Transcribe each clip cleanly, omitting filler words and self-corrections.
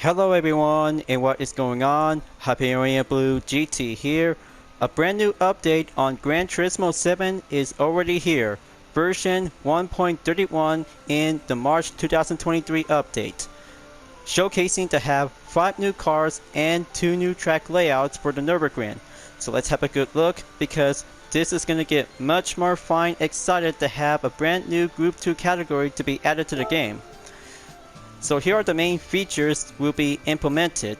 Hello everyone, and what is going on? Hyperion-Blue-GT here. A brand new update on Gran Turismo 7 is already here. Version 1.31 in the March 2023 update. Showcasing to have 5 new cars and 2 new track layouts for the Nürburgring. So let's have a good look because this is going to get much more fun. Excited to have a brand new Group 2 category to be added to the game. So here are the main features will be implemented.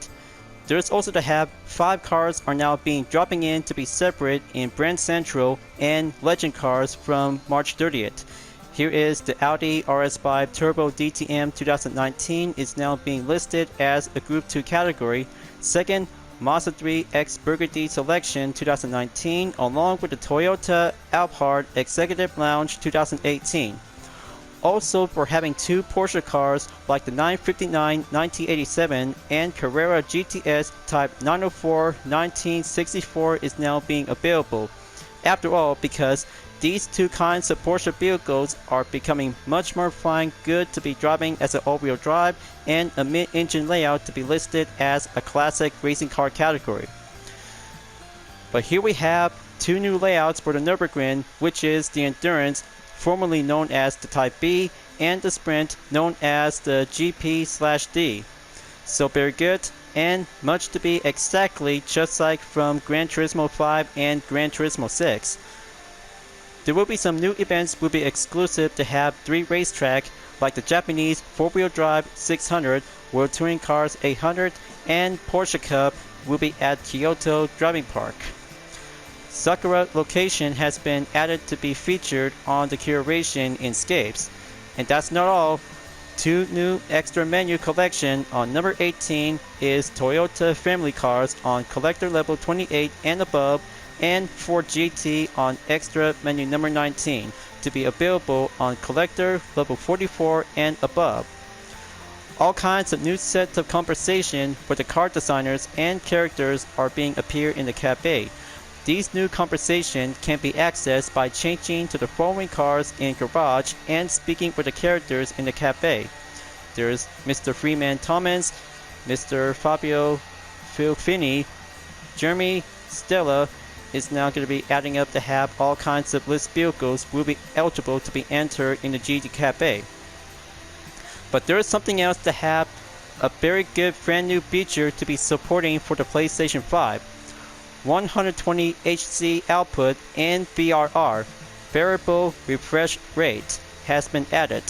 There's also to have 5 cars are now being dropping in to be separate in Brand Central and Legend cars from March 30th. Here is the Audi RS5 Turbo DTM 2019 is now being listed as a Group 2 category. Second, Mazda III X Burgundy Selection 2019 along with the Toyota Alphard Executive Lounge 2018. Also for having 2 Porsche cars like the 959 1987 and Carrera GTS Type 904 1964 is now being available. After all, because these 2 kinds of Porsche vehicles are becoming much more fun, good to be driving as an all-wheel drive and a mid-engine layout to be listed as a classic racing car category. But here we have 2 new layouts for the Nürburgring, which is the Endurance, formerly known as the Type B, and the Sprint, known as the GP/D. So very good, and much to be exactly just like from Gran Turismo 5 and Gran Turismo 6. There will be some new events will be exclusive to have 3 racetrack, like the Japanese 4-wheel drive 600, World Touring Cars 800, and Porsche Cup will be at Kyoto Driving Park. Sakura location has been added to be featured on the curation in Scapes. And that's not all. 2 new extra menu collection on number 18 is Toyota family cars on collector level 28 and above, and 4 GT on extra menu number 19 to be available on collector level 44 and above. All kinds of new sets of conversation for the car designers and characters are being appear in the cafe. These new conversations can be accessed by changing to the following cars in Garage and speaking with the characters in the cafe. There's Mr. Freeman Thomas, Mr. Fabio Filfini, Jeremy Stella is now going to be adding up to have all kinds of list vehicles will be eligible to be entered in the GT Cafe. But there is something else to have a very good brand new feature to be supporting for the PlayStation 5. 120 Hz output and VRR, variable refresh rate, has been added.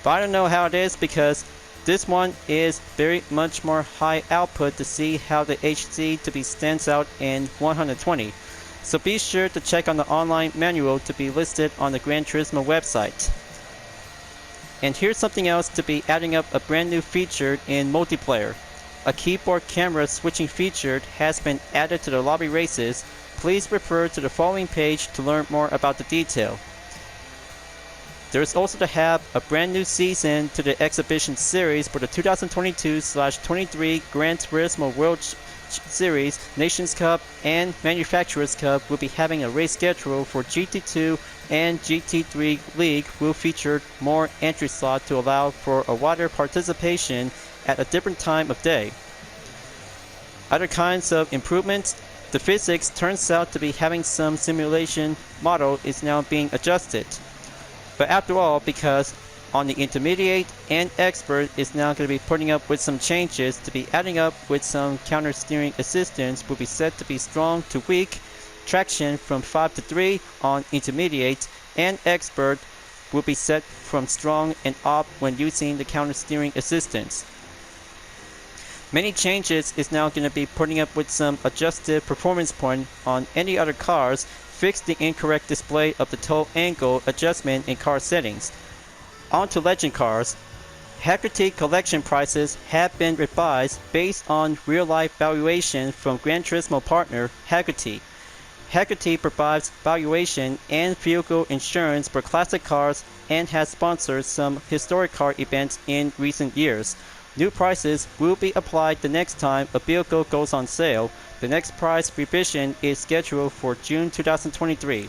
But I don't know how it is because this one is very much more high output to see how the HC to be stands out in 120. So be sure to check on the online manual to be listed on the Gran Turismo website. And here's something else to be adding up a brand new feature in multiplayer. A keyboard camera switching feature has been added to the lobby races. Please refer to the following page to learn more about the detail. There is also to have a brand new season to the exhibition series for the 2022/23 Gran Turismo World Series, Nations Cup, and Manufacturers Cup will be having a race schedule for GT2 and GT3 League will feature more entry slot to allow for a wider participation at a different time of day. Other kinds of improvements, the physics turns out to be having some simulation model is now being adjusted. But after all, because on the intermediate and expert is now going to be putting up with some changes to be adding up with some counter steering assistance will be set to be strong to weak, traction from 5 to 3 on intermediate, and expert will be set from strong and up when using the counter steering assistance. Many changes is now going to be putting up with some adjusted performance point on any other cars, fix the incorrect display of the toe angle adjustment in car settings. On to Legend cars. Haggerty collection prices have been revised based on real-life valuation from Gran Turismo partner Haggerty. Haggerty provides valuation and vehicle insurance for classic cars and has sponsored some historic car events in recent years. New prices will be applied the next time a vehicle goes on sale. The next price revision is scheduled for June 2023.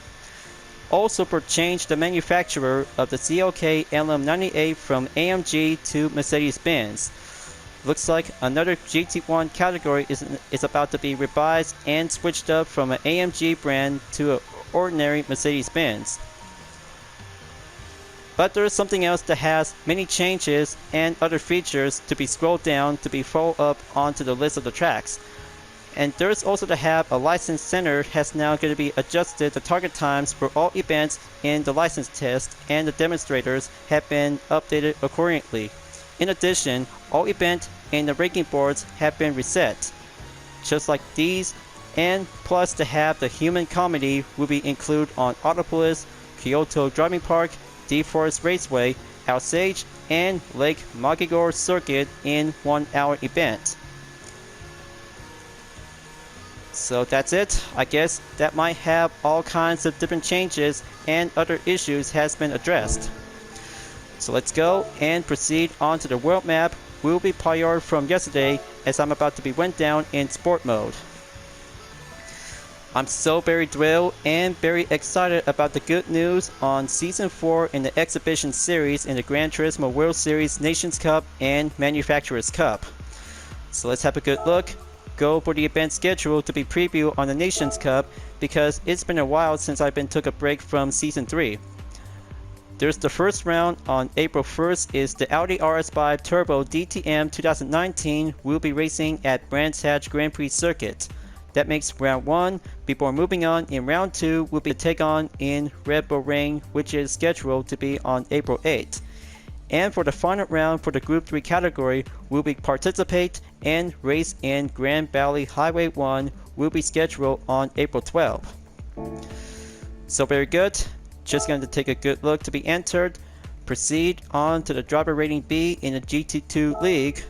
Also for change the manufacturer of the CLK LM98 from AMG to Mercedes-Benz. Looks like another GT1 category is about to be revised and switched up from an AMG brand to an ordinary Mercedes-Benz. But there is something else that has many changes and other features to be scrolled down to be followed up onto the list of the tracks. And there's also to have a license center has now going to be adjusted. The target times for all events in the license test and the demonstrators have been updated accordingly. In addition, all events and the ranking boards have been reset, just like these, and plus to have the human comedy will be included on Autopolis, Kyoto Driving Park, D-Forest Raceway, Alsage, and Lake Magigor Circuit in 1 hour event. So that's it. I guess that might have all kinds of different changes and other issues has been addressed. So let's go and proceed on to the world map. Will be prior from yesterday as I'm about to be went down in sport mode. I'm so very thrilled and very excited about the good news on Season 4 in the Exhibition Series in the Gran Turismo World Series Nations Cup and Manufacturers Cup. So let's have a good look. Go for the event schedule to be previewed on the Nations Cup because it's been a while since I've been took a break from Season 3. There's the first round on April 1st is the Audi RS5 Turbo DTM 2019 will be racing at Brands Hatch Grand Prix Circuit. That makes round 1. Before moving on in round 2 will be a take on in Red Bull Ring, which is scheduled to be on April 8th. And for the final round for the Group 3 category will be participate and race in Grand Valley Highway 1 will be scheduled on April 12th. So very good. Just going to take a good look to be entered. Proceed on to the driver rating B in the GT2 League.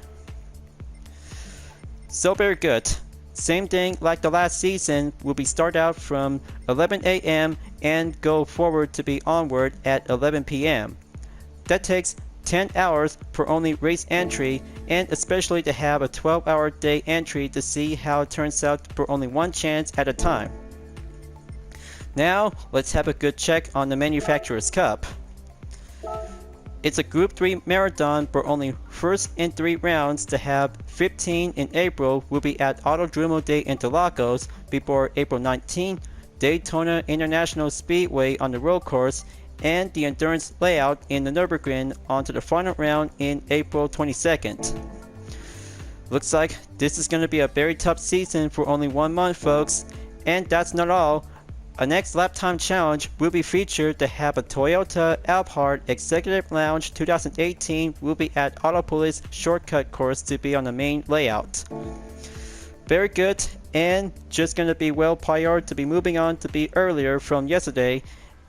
So very good. Same thing like the last season will be start out from 11 a.m. and go forward to be onward at 11 p.m. That takes 10 hours for only race entry and especially to have a 12-hour day entry to see how it turns out for only one chance at a time. Now let's have a good check on the Manufacturers Cup. It's a Group 3 marathon for only first in 3 rounds to have 15 in April will be at Autodromo de Interlagos before April 19th, Daytona International Speedway on the road course, and the endurance layout in the Nürburgring onto the final round in April 22nd. Looks like this is going to be a very tough season for only 1 month, folks. And that's not all. A next lap time challenge will be featured to have a Toyota Alphard Executive Lounge 2018 will be at Autopolis shortcut course to be on the main layout. Very good, and just going to be well prior to be moving on to be earlier from yesterday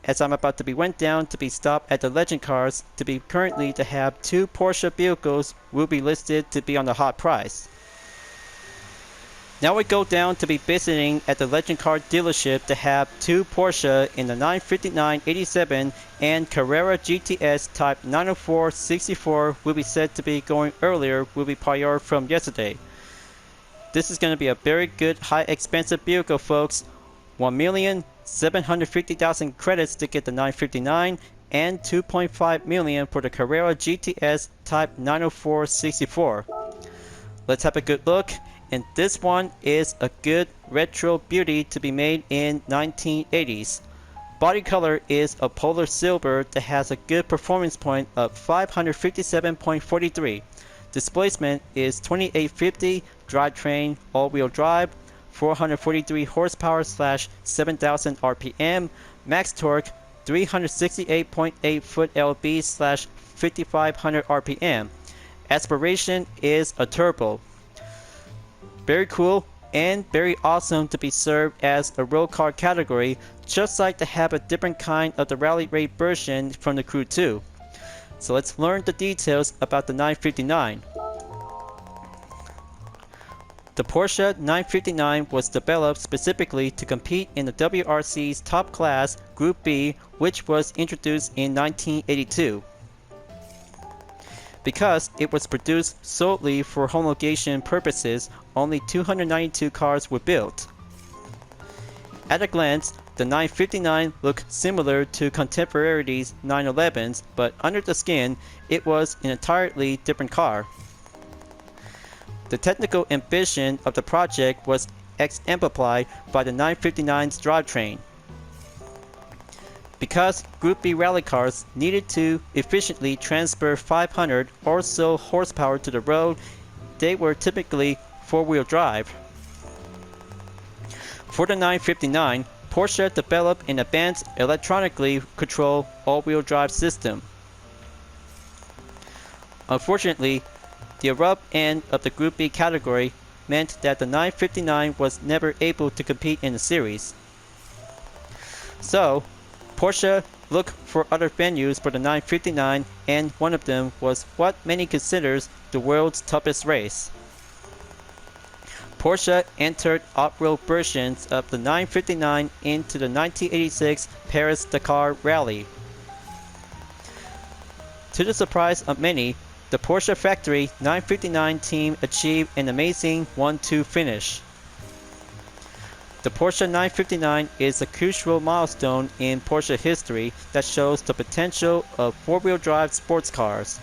as I'm about to be went down to be stopped at the Legend Cars to be currently to have 2 Porsche vehicles will be listed to be on the hot price. Now we go down to be visiting at the Legend Car dealership to have 2 Porsche in the 959-87 and Carrera GTS Type 904-64 will be said to be going earlier will be prior from yesterday. This is going to be a very good high expensive vehicle, folks. 1,750,000 credits to get the 959 and 2.5 million for the Carrera GTS Type 904-64. Let's have a good look. And this one is a good retro beauty to be made in 1980s. Body color is a polar silver that has a good performance point of 557.43. Displacement is 2850, drivetrain all-wheel drive, 443 horsepower / 7,000 RPM, max torque 368.8 foot lb / 5500 RPM. Aspiration is a turbo. Very cool and very awesome to be served as a road car category, just like to have a different kind of the rally raid version from the Crew 2. So let's learn the details about the 959. The Porsche 959 was developed specifically to compete in the WRC's top class Group B, which was introduced in 1982. Because it was produced solely for homologation purposes, only 292 cars were built. At a glance, the 959 looked similar to contemporary's 911s, but under the skin, it was an entirely different car. The technical ambition of the project was exemplified by the 959's drivetrain. Because Group B rally cars needed to efficiently transfer 500 or so horsepower to the road, they were typically four-wheel drive. For the 959, Porsche developed an advanced electronically controlled all-wheel drive system. Unfortunately, the abrupt end of the Group B category meant that the 959 was never able to compete in the series. So, Porsche looked for other venues for the 959, and one of them was what many considers the world's toughest race. Porsche entered off-road versions of the 959 into the 1986 Paris-Dakar Rally. To the surprise of many, the Porsche factory 959 team achieved an amazing 1-2 finish. The Porsche 959 is a crucial milestone in Porsche history that shows the potential of four-wheel drive sports cars.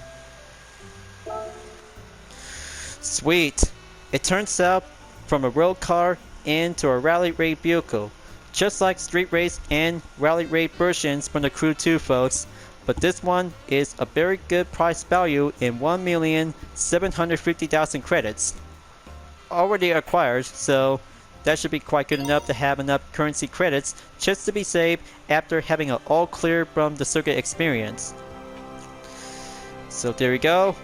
Sweet! It turns out from a road car into a rally raid vehicle, just like street race and rally raid versions from the Crew 2 folks, but this one is a very good price value in 1,750,000 credits. Already acquired, so that should be quite good enough to have enough currency credits just to be saved after having an all clear from the circuit experience. So there you go.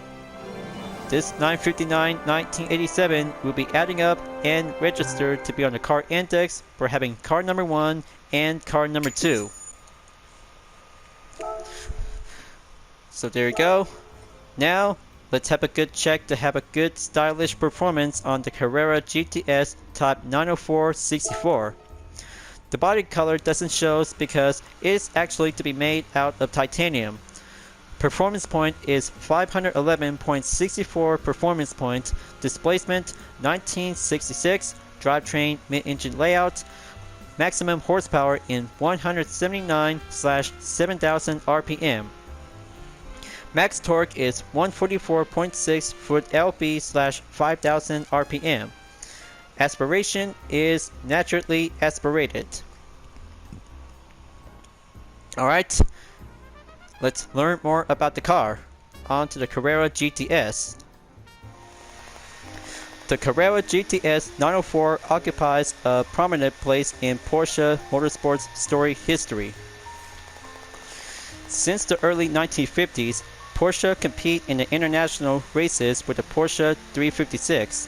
This 959 1987 will be adding up and registered to be on the car index for having car number 1 and car number 2. So there you go. Now, let's have a good check to have a good stylish performance on the Carrera GTS Type 904-64. The body color doesn't show because it is actually to be made out of titanium. Performance point is 511.64 performance point, displacement 1966, drivetrain mid-engine layout, maximum horsepower in 179/7000 RPM. Max torque is 144.6 foot-lb/5000 RPM. Aspiration is naturally aspirated. Alright, let's learn more about the car. On to the Carrera GTS. The Carrera GTS 904 occupies a prominent place in Porsche Motorsports story history. Since the early 1950s, Porsche compete in the international races with the Porsche 356.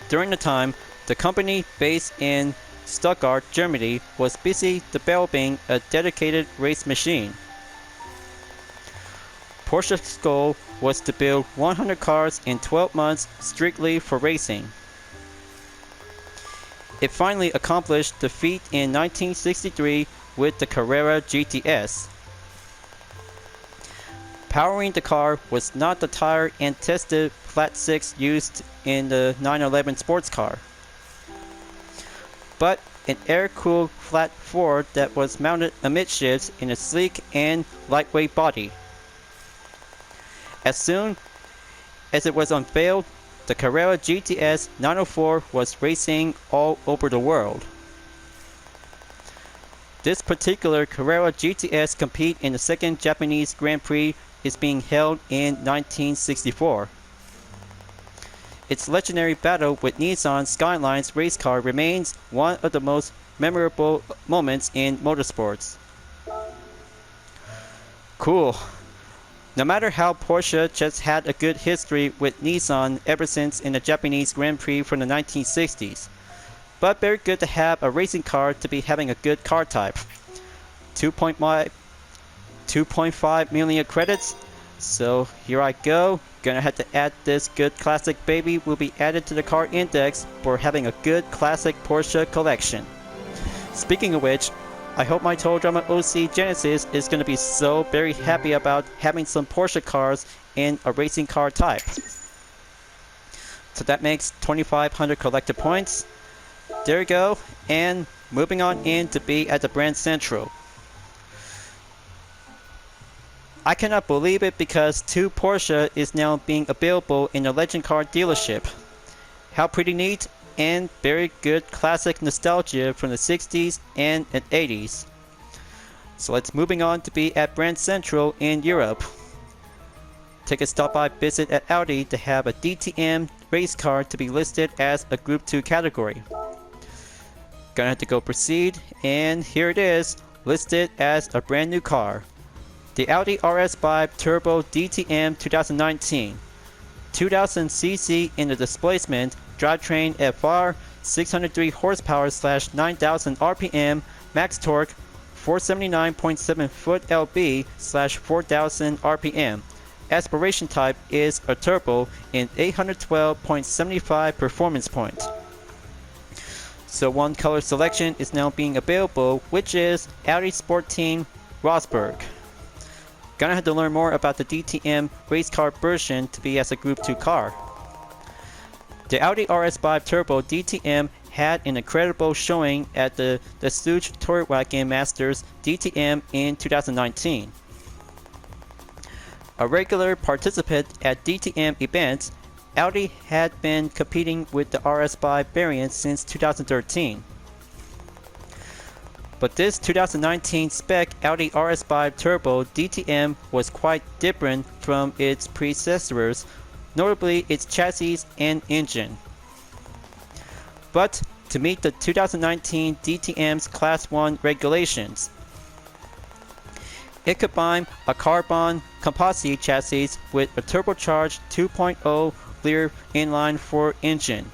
During the time, the company based in Stuttgart, Germany was busy developing a dedicated race machine. Porsche's goal was to build 100 cars in 12 months strictly for racing. It finally accomplished the feat in 1963 with the Carrera GTS. Powering the car was not the tired and tested flat 6 used in the 911 sports car, but an air-cooled flat 4 that was mounted amidships in a sleek and lightweight body. As soon as it was unveiled, the Carrera GTS 904 was racing all over the world. This particular Carrera GTS compete in the second Japanese Grand Prix is being held in 1964. Its legendary battle with Nissan Skyline's race car remains one of the most memorable moments in motorsports. Cool. No matter how Porsche just had a good history with Nissan ever since in the Japanese Grand Prix from the 1960s, but very good to have a racing car to be having a good car type. 2.5 million credits. So here I go. Gonna have to add this good classic baby will be added to the car index for having a good classic Porsche collection. Speaking of which, I hope my Total Drama OC Genesis is gonna be so very happy about having some Porsche cars in a racing car type. So that makes 2,500 collected points. There you go. And moving on in to be at the Brand Central. I cannot believe it because 2 Porsche is now being available in a legend car dealership. How pretty neat and very good classic nostalgia from the 60s and 80s. So let's moving on to be at Brand Central in Europe. Take a stop by visit at Audi to have a DTM race car to be listed as a Group 2 category. Gonna have to go proceed, and here it is, listed as a brand new car. The Audi RS5 Turbo DTM 2019. 2000cc in the displacement, drivetrain FR, 603 horsepower / 9000 RPM, max torque, 479.7 foot lb / 4000 RPM. Aspiration type is a turbo in 812.75 performance point. So one color selection is now being available, which is Audi Sport Team Rosberg. Gonna have to learn more about the DTM race car version to be as a Group 2 car. The Audi RS5 Turbo DTM had an incredible showing at the Stouch Torwagen Masters DTM in 2019. A regular participant at DTM events, Audi had been competing with the RS5 variant since 2013. But this 2019 spec Audi RS5 Turbo DTM was quite different from its predecessors, notably its chassis and engine. But to meet the 2019 DTM's Class 1 regulations, it combined a carbon composite chassis with a turbocharged 2.0 liter inline-4 engine.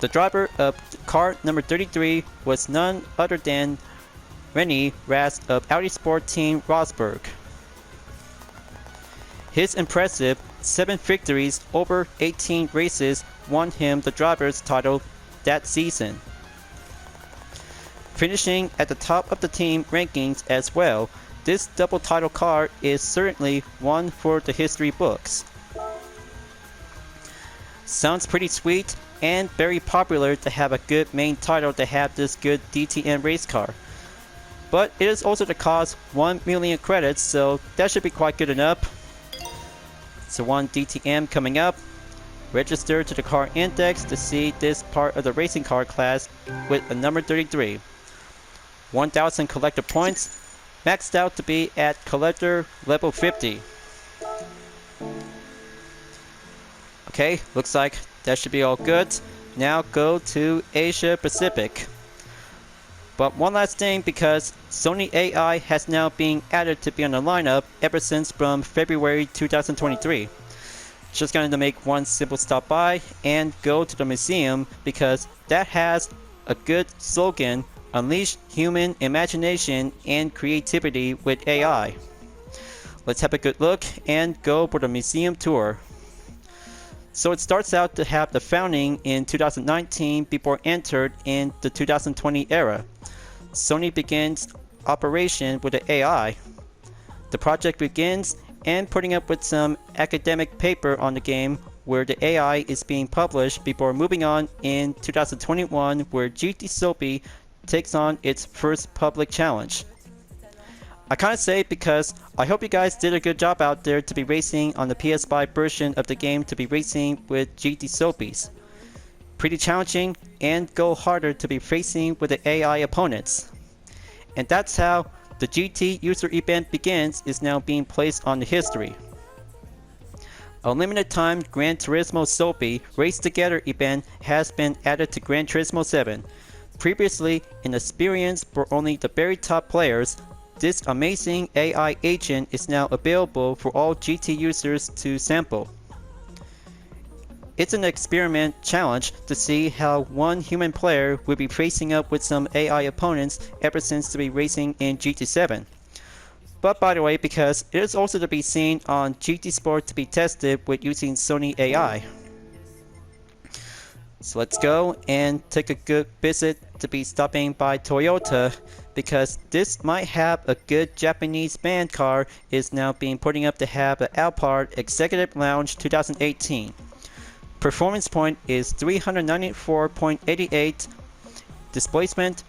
The driver of car number 33 was none other than René Rast of Audi Sport Team Rosberg. His impressive 7 victories over 18 races won him the driver's title that season. Finishing at the top of the team rankings as well, this double title car is certainly one for the history books. Sounds pretty sweet and very popular to have a good main title to have this good DTM race car. But it is also to cost 1 million credits, so that should be quite good enough. So one DTM coming up. Register to the car index to see this part of the racing car class with a number 33. 1000 collector points, maxed out to be at collector level 50. Okay, looks like that should be all good. Now go to Asia Pacific. But one last thing, because Sony AI has now been added to be on the lineup ever since from February 2023. Just going to make one simple stop by and go to the museum because that has a good slogan: unleash human imagination and creativity with AI. Let's have a good look and go for the museum tour. So it starts out to have the founding in 2019 before entered in the 2020 era. Sony begins operation with the AI. The project begins and putting up with some academic paper on the game where the AI is being published before moving on in 2021 where GT Soapy takes on its first public challenge. I kind of say it because I hope you guys did a good job out there to be racing on the PS5 version of the game to be racing with GT Soapies. Pretty challenging and go harder to be facing with the AI opponents. And that's how the GT user event begins, is now being placed on the history. A limited time Gran Turismo Soapy Race Together event has been added to Gran Turismo 7. Previously an experience for only the very top players, this amazing AI agent is now available for all GT users to sample. It's an experiment challenge to see how one human player will be facing up with some AI opponents ever since to be racing in GT7. But by the way, because it is also to be seen on GT Sport to be tested with using Sony AI. So let's go and take a good visit to be stopping by Toyota, because this might have a good Japanese band car is now being putting up to have the Alphard Executive Lounge 2018. Performance point is 394.88, displacement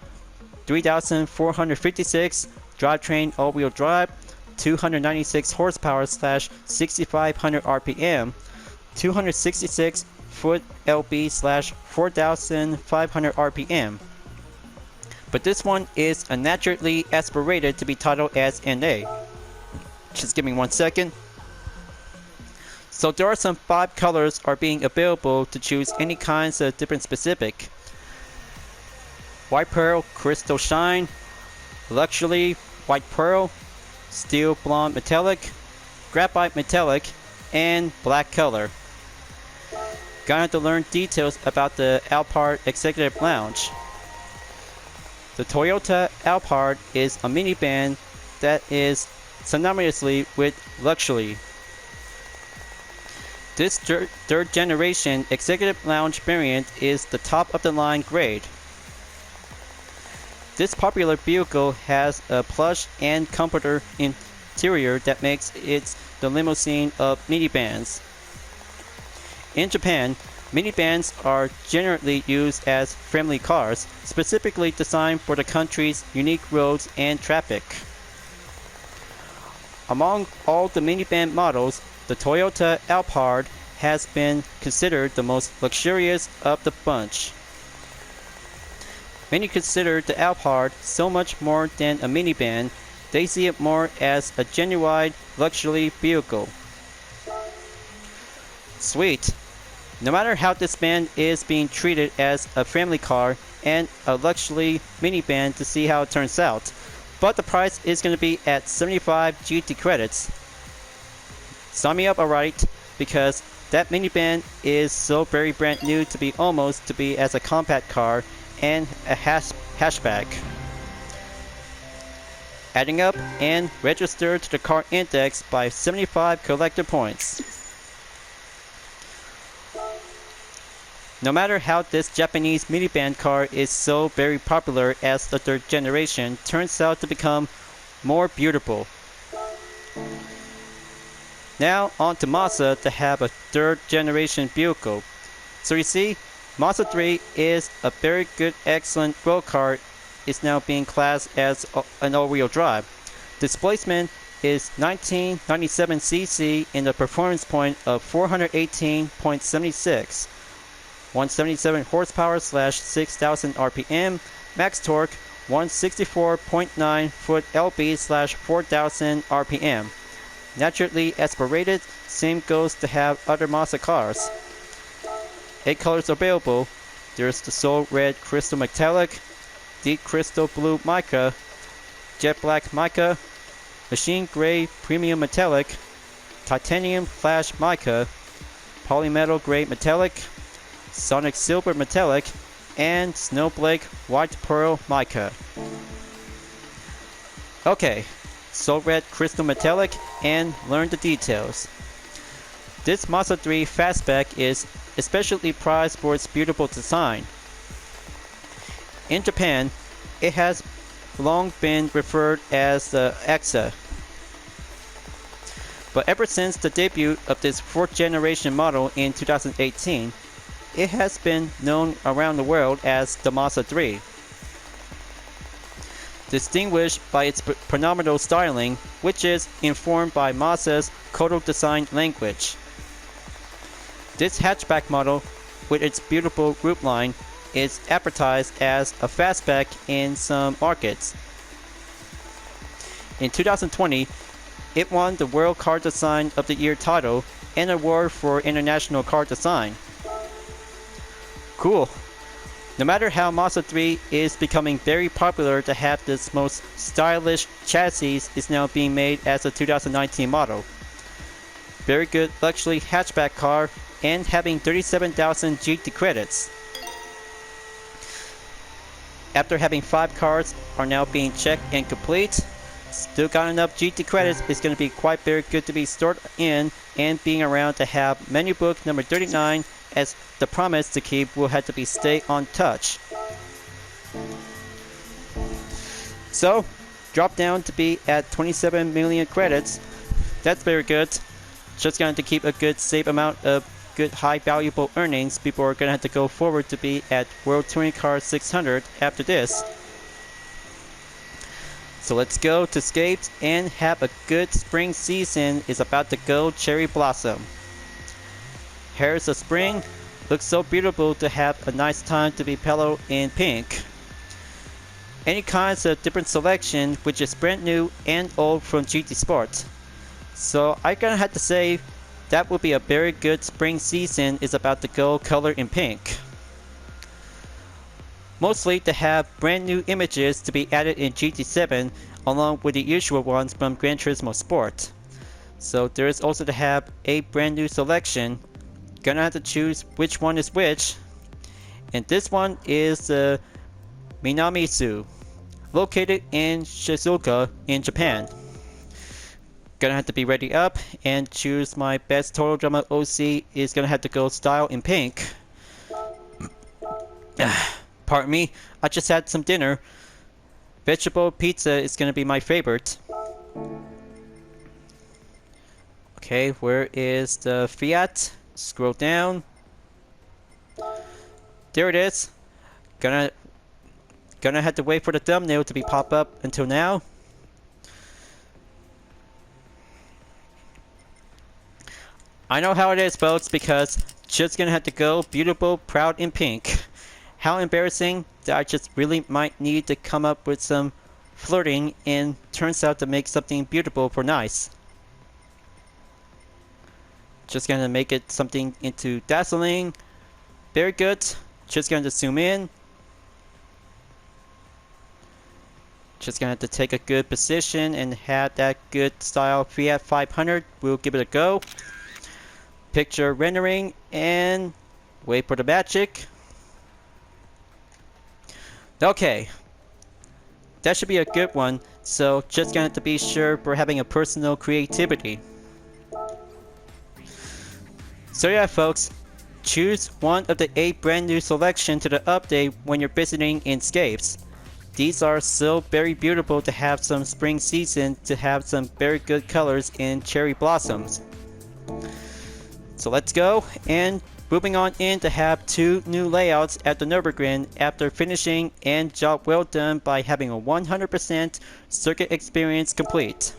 3,456, drivetrain all-wheel drive, 296 horsepower slash 6500 RPM, 266 foot lb slash 4500 RPM. But this one is unnaturally aspirated to be titled as NA. Just give me 1 second. So there are some 5 colors are being available to choose any kinds of different specific. White Pearl Crystal Shine, Luxury White Pearl, Steel Blonde Metallic, Graphite Metallic, and Black color. Gonna have to learn details about the Alphard Executive Lounge. The Toyota Alphard is a minivan that is synonymously with luxury. This third generation Executive Lounge variant is the top of the line grade. This popular vehicle has a plush and comforter interior that makes it the limousine of minivans. In Japan, minivans are generally used as family cars, specifically designed for the country's unique roads and traffic. Among all the minivan models, the Toyota Alphard has been considered the most luxurious of the bunch. Many consider the Alphard so much more than a minivan, they see it more as a genuine luxury vehicle. Sweet! No matter how this van is being treated as a family car and a luxury minivan to see how it turns out, but the price is going to be at 75 GT credits. Sign me up alright, because that minivan is so very brand new to be almost to be as a compact car and a hatchback. Adding up and register to the car index by 75 collector points. No matter how this Japanese minivan car is so very popular as the third generation turns out to become more beautiful. Now on to Mazda to have a third generation vehicle. So you see, Mazda 3 is a very good, excellent road car. Is now being classed as an all-wheel drive. Displacement is 1997cc in a performance point of 418.76. 177 horsepower slash 6000 RPM. Max torque 164.9 foot lb slash 4000 RPM. Naturally aspirated, same goes to have other Mazda cars. 8 colors available. There's the Soul Red Crystal Metallic, Deep Crystal Blue Mica, Jet Black Mica, Machine Gray Premium Metallic, Titanium Flash Mica, Polymetal Gray Metallic, Sonic Silver Metallic, and Snowflake White Pearl Mica. Okay, Soul Red Crystal Metallic, and learn the details. This Mazda 3 Fastback is especially prized for its beautiful design. In Japan, it has long been referred as the EXA. But ever since the debut of this 4th generation model in 2018, it has been known around the world as the Mazda 3. Distinguished by its phenomenal styling, which is informed by Mazda's Kodo design language. This hatchback model, with its beautiful roofline, is advertised as a fastback in some markets. In 2020, it won the World Car Design of the Year title and an award for International Car Design. Cool! No matter how Mazda 3 is becoming very popular to have this most stylish chassis is now being made as a 2019 model. Very good luxury hatchback car and having 37,000 GT credits. After having 5 cars are now being checked and complete, still got enough GT credits is going to be quite very good to be stored in and being around to have menu book number 39 as the promise to keep will have to be stay on touch. So, drop down to be at 27 million credits. That's very good. Just going to keep a good safe amount of good high valuable earnings. People are going to have to go forward to be at World Touring Car 600 after this. So let's go to Scapes and have a good spring season is about to go cherry blossom. Here's the spring. Looks so beautiful to have a nice time to be pillow in pink. Any kinds of different selection which is brand new and old from GT Sport. So I gonna have to say that would be a very good spring season is about to go color in pink. Mostly to have brand new images to be added in GT7 along with the usual ones from Gran Turismo Sport. So there is also to have a brand new selection. Gonna have to choose which one is which. And this one is the Minamizu, located in Shizuoka in Japan. Gonna have to be ready up and choose my best Total Drama OC is gonna have to go style in pink. Pardon me, I just had some dinner. Vegetable pizza is gonna be my favorite. Okay, where is the Fiat? Scroll down. There it is. Gonna have to wait for the thumbnail to be pop up until now. I know how it is, folks, because just gonna have to go beautiful, proud, in pink. How embarrassing that I just really might need to come up with some flirting and turns out to make something beautiful for nice. Just gonna make it something into dazzling. Very good. Just gonna zoom in. Just gonna have to take a good position and have that good style Fiat 500. We'll give it a go. Picture rendering and wait for the magic. Okay, that should be a good one, so just gonna have to be sure we're having a personal creativity. So yeah, folks, choose one of the 8 brand new selection to the update when you're visiting in Scapes. These are so very beautiful to have some spring season to have some very good colors in cherry blossoms. So let's go, and moving on in to have 2 new layouts at the Nürburgring after finishing and job well done by having a 100% circuit experience complete.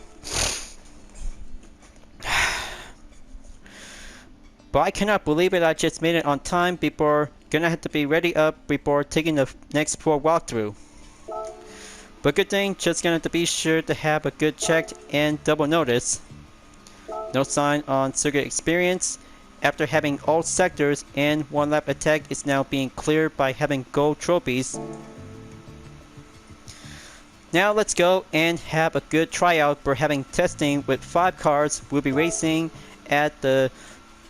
But I cannot believe it, I just made it on time before gonna have to be ready up before taking the next 4 walkthrough. But good thing, just gonna have to be sure to have a good check and double notice. No sign on circuit experience. After having all sectors and 1 lap attack is now being cleared by having gold trophies. Now let's go and have a good tryout for having testing with 5 cars. We'll be racing at the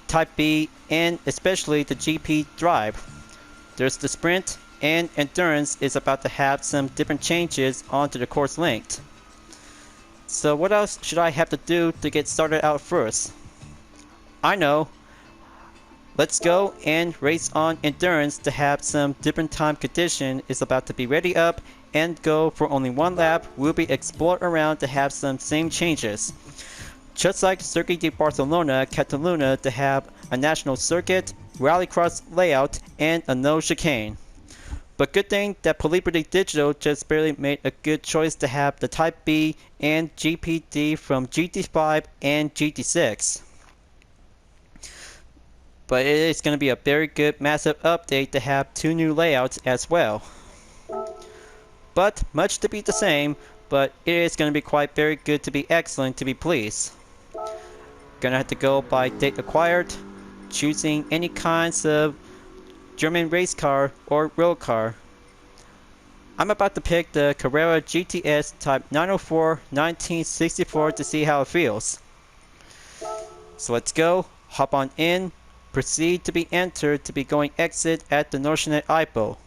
Type B and especially the GP drive. There's the sprint and endurance is about to have some different changes onto the course length. So what else should I have to do to get started out first? I know. Let's go and race on endurance to have some different time condition is about to be ready up and go for only 1 lap. We'll be explore around to have some same changes. Just like Circuit de Barcelona, Catalunya to have a national circuit, rallycross layout, and a no chicane. But good thing that Polibrity Digital just barely made a good choice to have the Type B and GPD from GT5 and GT6. But it is going to be a very good massive update to have 2 new layouts as well. But much to be the same, but it is going to be quite very good to be excellent to be pleased. Gonna have to go by date acquired, choosing any kinds of German race car or road car. I'm about to pick the Carrera GTS Type 904 1964 to see how it feels. So let's go, hop on in, proceed to be entered to be going exit at the Nordsjönnet IPO.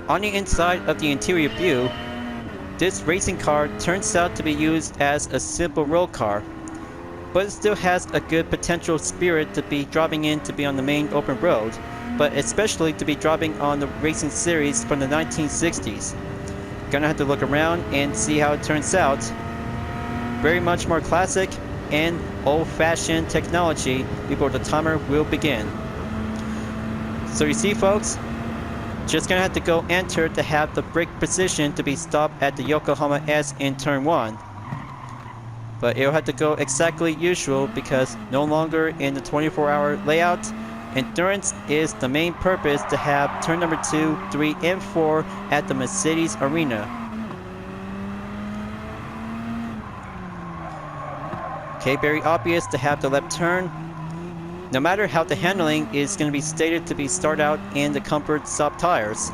On the inside of the interior view, this racing car turns out to be used as a simple road car, but it still has a good potential spirit to be driving in to be on the main open road, but especially to be driving on the racing series from the 1960s. Gonna have to look around and see how it turns out. Very much more classic and old-fashioned technology before the timer will begin. So you see, folks, Just gonna have to go enter to have the brake position to be stopped at the Yokohama S in turn 1. But it'll have to go exactly usual because no longer in the 24-hour layout. Endurance is the main purpose to have turn number 2, 3, and 4 at the Mercedes Arena. Okay, very obvious to have the left turn. No matter how the handling is going to be stated to be start out in the comfort soft tires.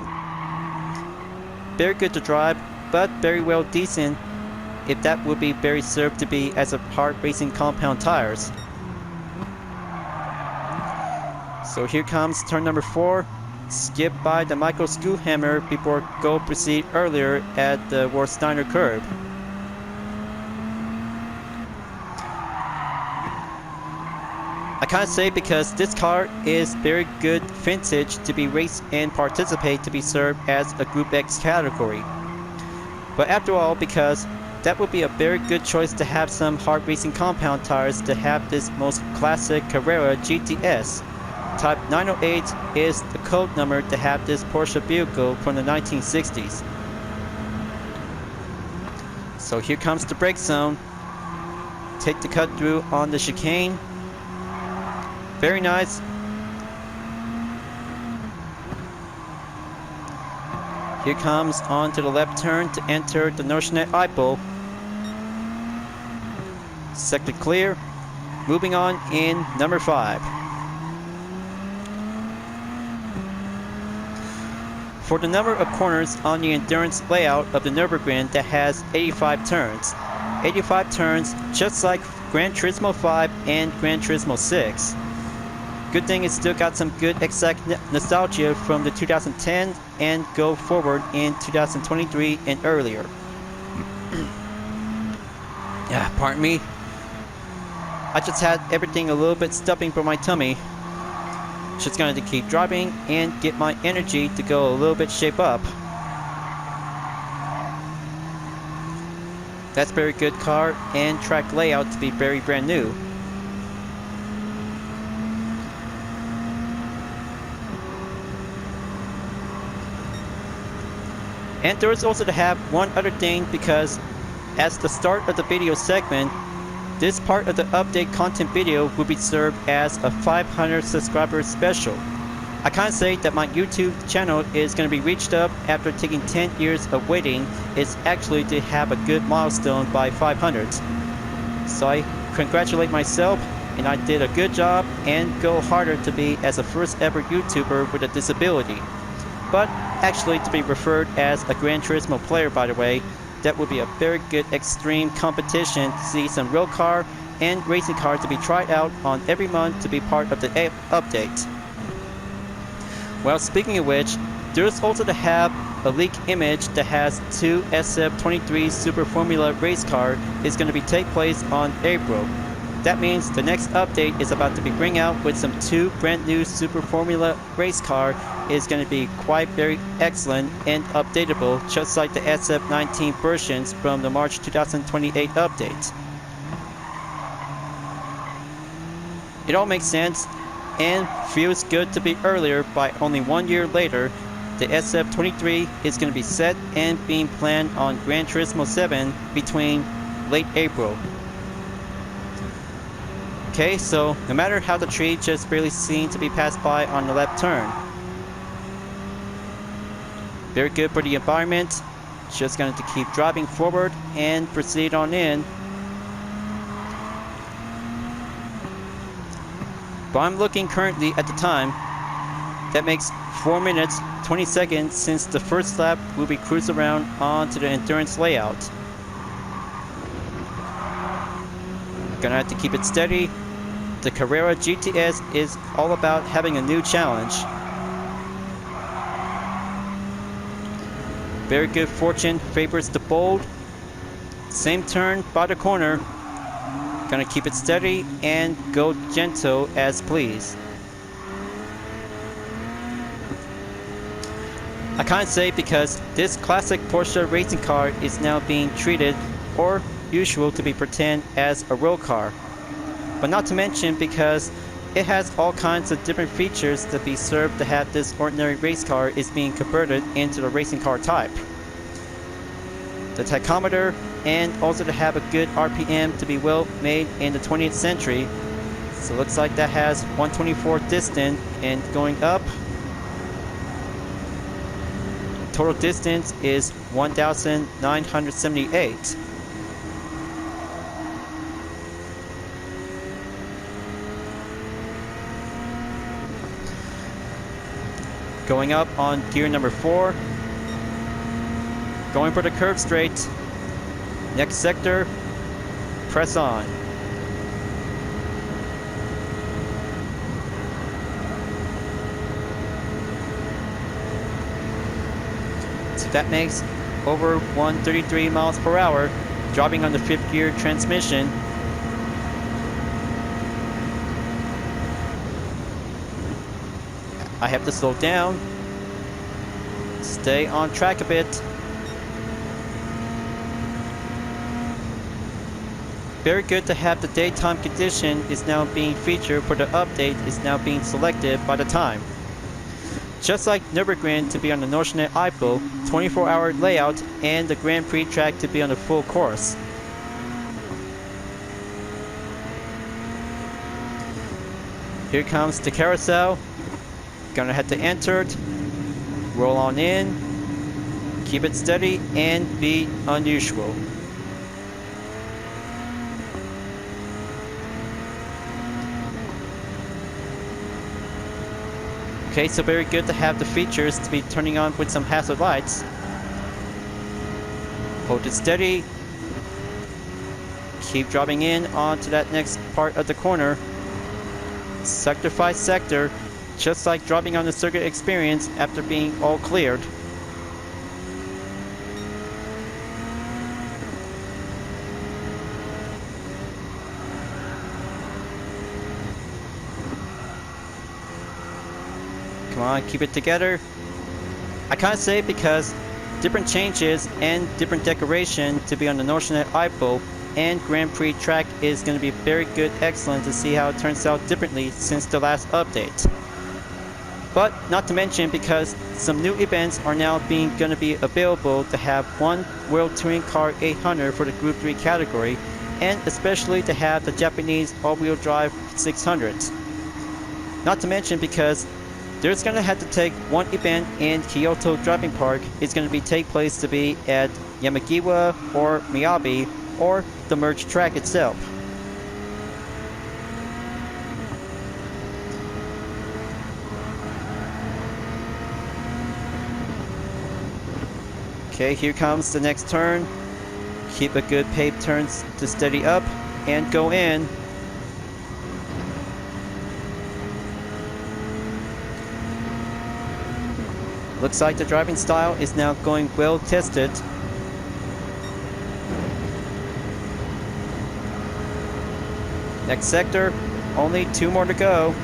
Very good to drive, but very well decent if that would be very served to be as a hard racing compound tires. So here comes turn number 4. Skip by the Michael Screwhammer before go proceed earlier at the Warsteiner curve. I can't say because this car is very good vintage to be raced and participate to be served as a Group X category. But after all, because that would be a very good choice to have some hard racing compound tires to have this most classic Carrera GTS. Type 908 is the code number to have this Porsche vehicle from the 1960s. So here comes the brake zone. Take the cut through on the chicane. Very nice. Here comes on to the left turn to enter the Notionet Ipo. Sector clear. Moving on in number 5. For the number of corners on the endurance layout of the Nürburgring that has 85 turns. 85 turns just like Gran Turismo 5 and Gran Turismo 6. Good thing it's still got some good exact nostalgia from the 2010 and go forward in 2023 and earlier. Yeah, pardon me. I just had everything a little bit stuffing for my tummy. Just going to keep driving and get my energy to go a little bit shape up. That's very good car and track layout to be very brand new. And there is also to have one other thing because as the start of the video segment, this part of the update content video will be served as a 500 subscriber special. I can't say that my YouTube channel is going to be reached up after taking 10 years of waiting. It's actually to have a good milestone by 500. So I congratulate myself and I did a good job and go harder to be as a first ever YouTuber with a disability. But actually to be referred as a Gran Turismo player, by the way. That would be a very good extreme competition to see some real car and racing cars to be tried out on every month to be part of the update. Well, speaking of which, there's also to have a leak image that has 2 SF23 Super Formula race car is going to be take place on April. That means the next update is about to be bring out with some 2 brand new Super Formula race car is going to be quite very excellent and updatable, just like the SF19 versions from the March 2028 update. It all makes sense and feels good to be earlier by only 1 year later. The SF23 is going to be set and being planned on Gran Turismo 7 between late April. Okay, so no matter how the tree just barely seen to be passed by on the left turn. Very good for the environment. Just going to keep driving forward and proceed on in. But I'm looking currently at the time. That makes 4 minutes 20 seconds since the first lap will be cruised around onto the endurance layout. Gonna have to keep it steady. The Carrera GTS is all about having a new challenge. Very good fortune favors the bold. Same turn by the corner. Gonna keep it steady and go gentle as please. I can't say because this classic Porsche racing car is now being treated or usual to be pretend as a real car. But not to mention because it has all kinds of different features to be served to have this ordinary race car is being converted into the racing car type. The tachometer, and also to have a good RPM to be well made in the 20th century. So it looks like that has 124 distant and going up. Total distance is 1,978. Going up on gear number 4. Going for the curve straight. Next sector, press on. So that makes over 133 miles per hour, dropping on the 5th gear transmission. I have to slow down, stay on track a bit. Very good to have the daytime condition is now being featured for the update is now being selected by the time. Just like Nürburgring to be on the Nordschnee Eifel, 24-hour layout, and the Grand Prix track to be on the full course. Here comes the carousel. Gonna have to enter it, roll on in, keep it steady, and be unusual. Okay, so very good to have the features to be turning on with some hazard lights. Hold it steady. Keep dropping in onto that next part of the corner. Sector 5 sector, just like dropping on the circuit experience after being all cleared. Come on, keep it together. I can't say it because different changes and different decoration to be on the Nordschnee Eifel and Grand Prix track is going to be very good, excellent to see how it turns out differently since the last update. But not to mention because some new events are now going to be available to have one World Touring Car 800 for the Group 3 category, and especially to have the Japanese all-wheel drive 600. Not to mention because there's going to have to take one event in Kyoto Driving Park. It's going to be take place to be at Yamagiwa or Miyabi or the merged track itself. Okay, here comes the next turn. Keep a good paved turn to steady up and go in. Looks like the driving style is now going well tested. Next sector, only 2 more to go.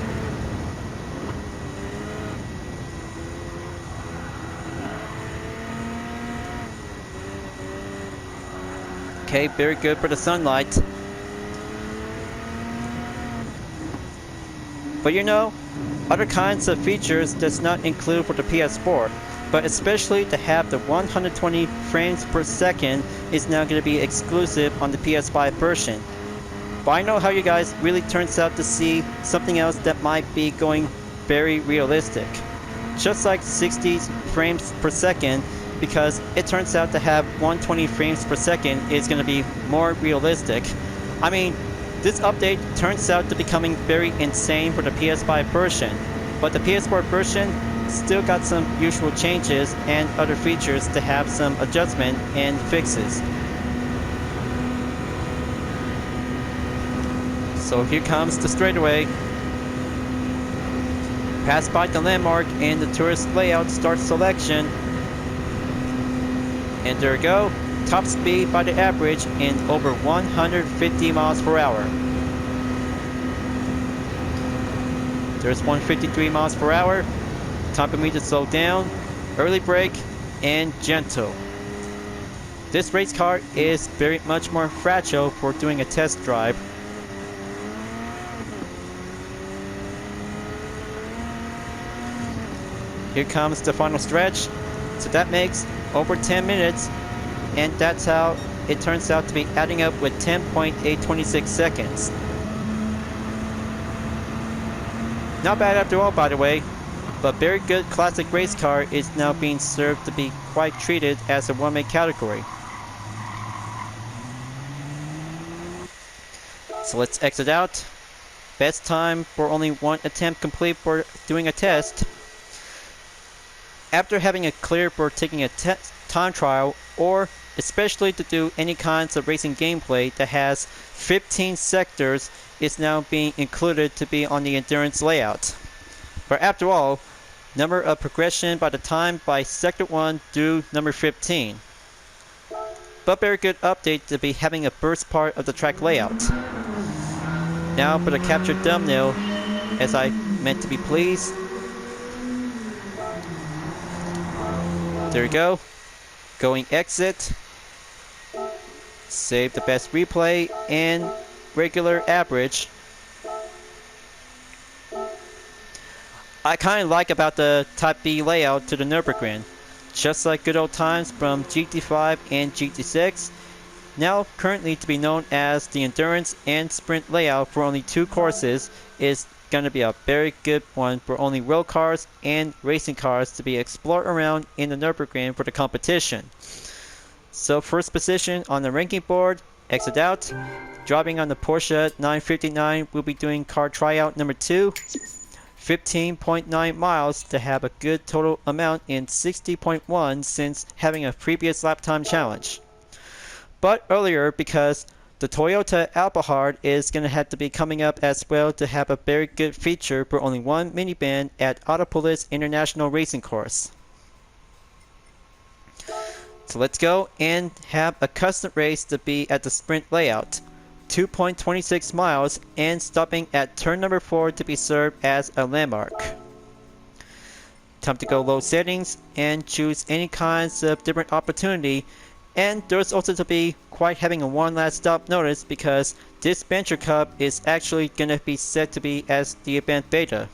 Okay, very good for the sunlight. But you know, other kinds of features does not include for the PS4, but especially to have the 120 frames per second is now going to be exclusive on the PS5 version. But I know how you guys really turns out to see something else that might be going very realistic. Just like 60 frames per second, because it turns out to have 120 frames per second is going to be more realistic. I mean, this update turns out to becoming very insane for the PS5 version, but the PS4 version still got some usual changes and other features to have some adjustment and fixes. So here comes the straightaway. Pass by the landmark and the tourist layout start selection. And there we go. Top speed by the average in over 150 miles per hour. There's 153 miles per hour. Time for me to slow down, early brake, and gentle. This race car is very much more fragile for doing a test drive. here comes the final stretch. So that makes over 10 minutes, and that's how it turns out to be adding up with 10.826 seconds. Not bad after all, by the way, but very good classic race car is now being served to be quite treated as a one-man category. So let's exit out. Best time for only one attempt complete for doing a test. After having it cleared for taking a time trial, or especially to do any kinds of racing gameplay that has 15 sectors, is now being included to be on the endurance layout. But after all, number of progression by the time by sector 1 through number 15. But very good update to be having a first part of the track layout. Now for the captured thumbnail, as I meant to be pleased. There we go. Going exit. Save the best replay and regular average. I kind of like about the Type B layout to the Nürburgring. Just like good old times from GT5 and GT6, now currently to be known as the Endurance and Sprint layout for only 2 courses, is going to be a very good one for only road cars and racing cars to be explored around in the Nürburgring for the competition. So first position on the ranking board, exit out. Driving on the Porsche 959, we'll be doing car tryout number 2. 15.9 miles to have a good total amount in 60.1 since having a previous lap time challenge. But earlier, because the Toyota Alphard is going to have to be coming up as well to have a very good feature for only one minivan at Autopolis International Racing Course. So let's go and have a custom race to be at the sprint layout. 2.26 miles and stopping at turn number 4 to be served as a landmark. Time to go low settings and choose any kinds of different opportunity. And there's also to be quite having a one last stop notice because this Venture Cup is actually going to be set to be as the event beta.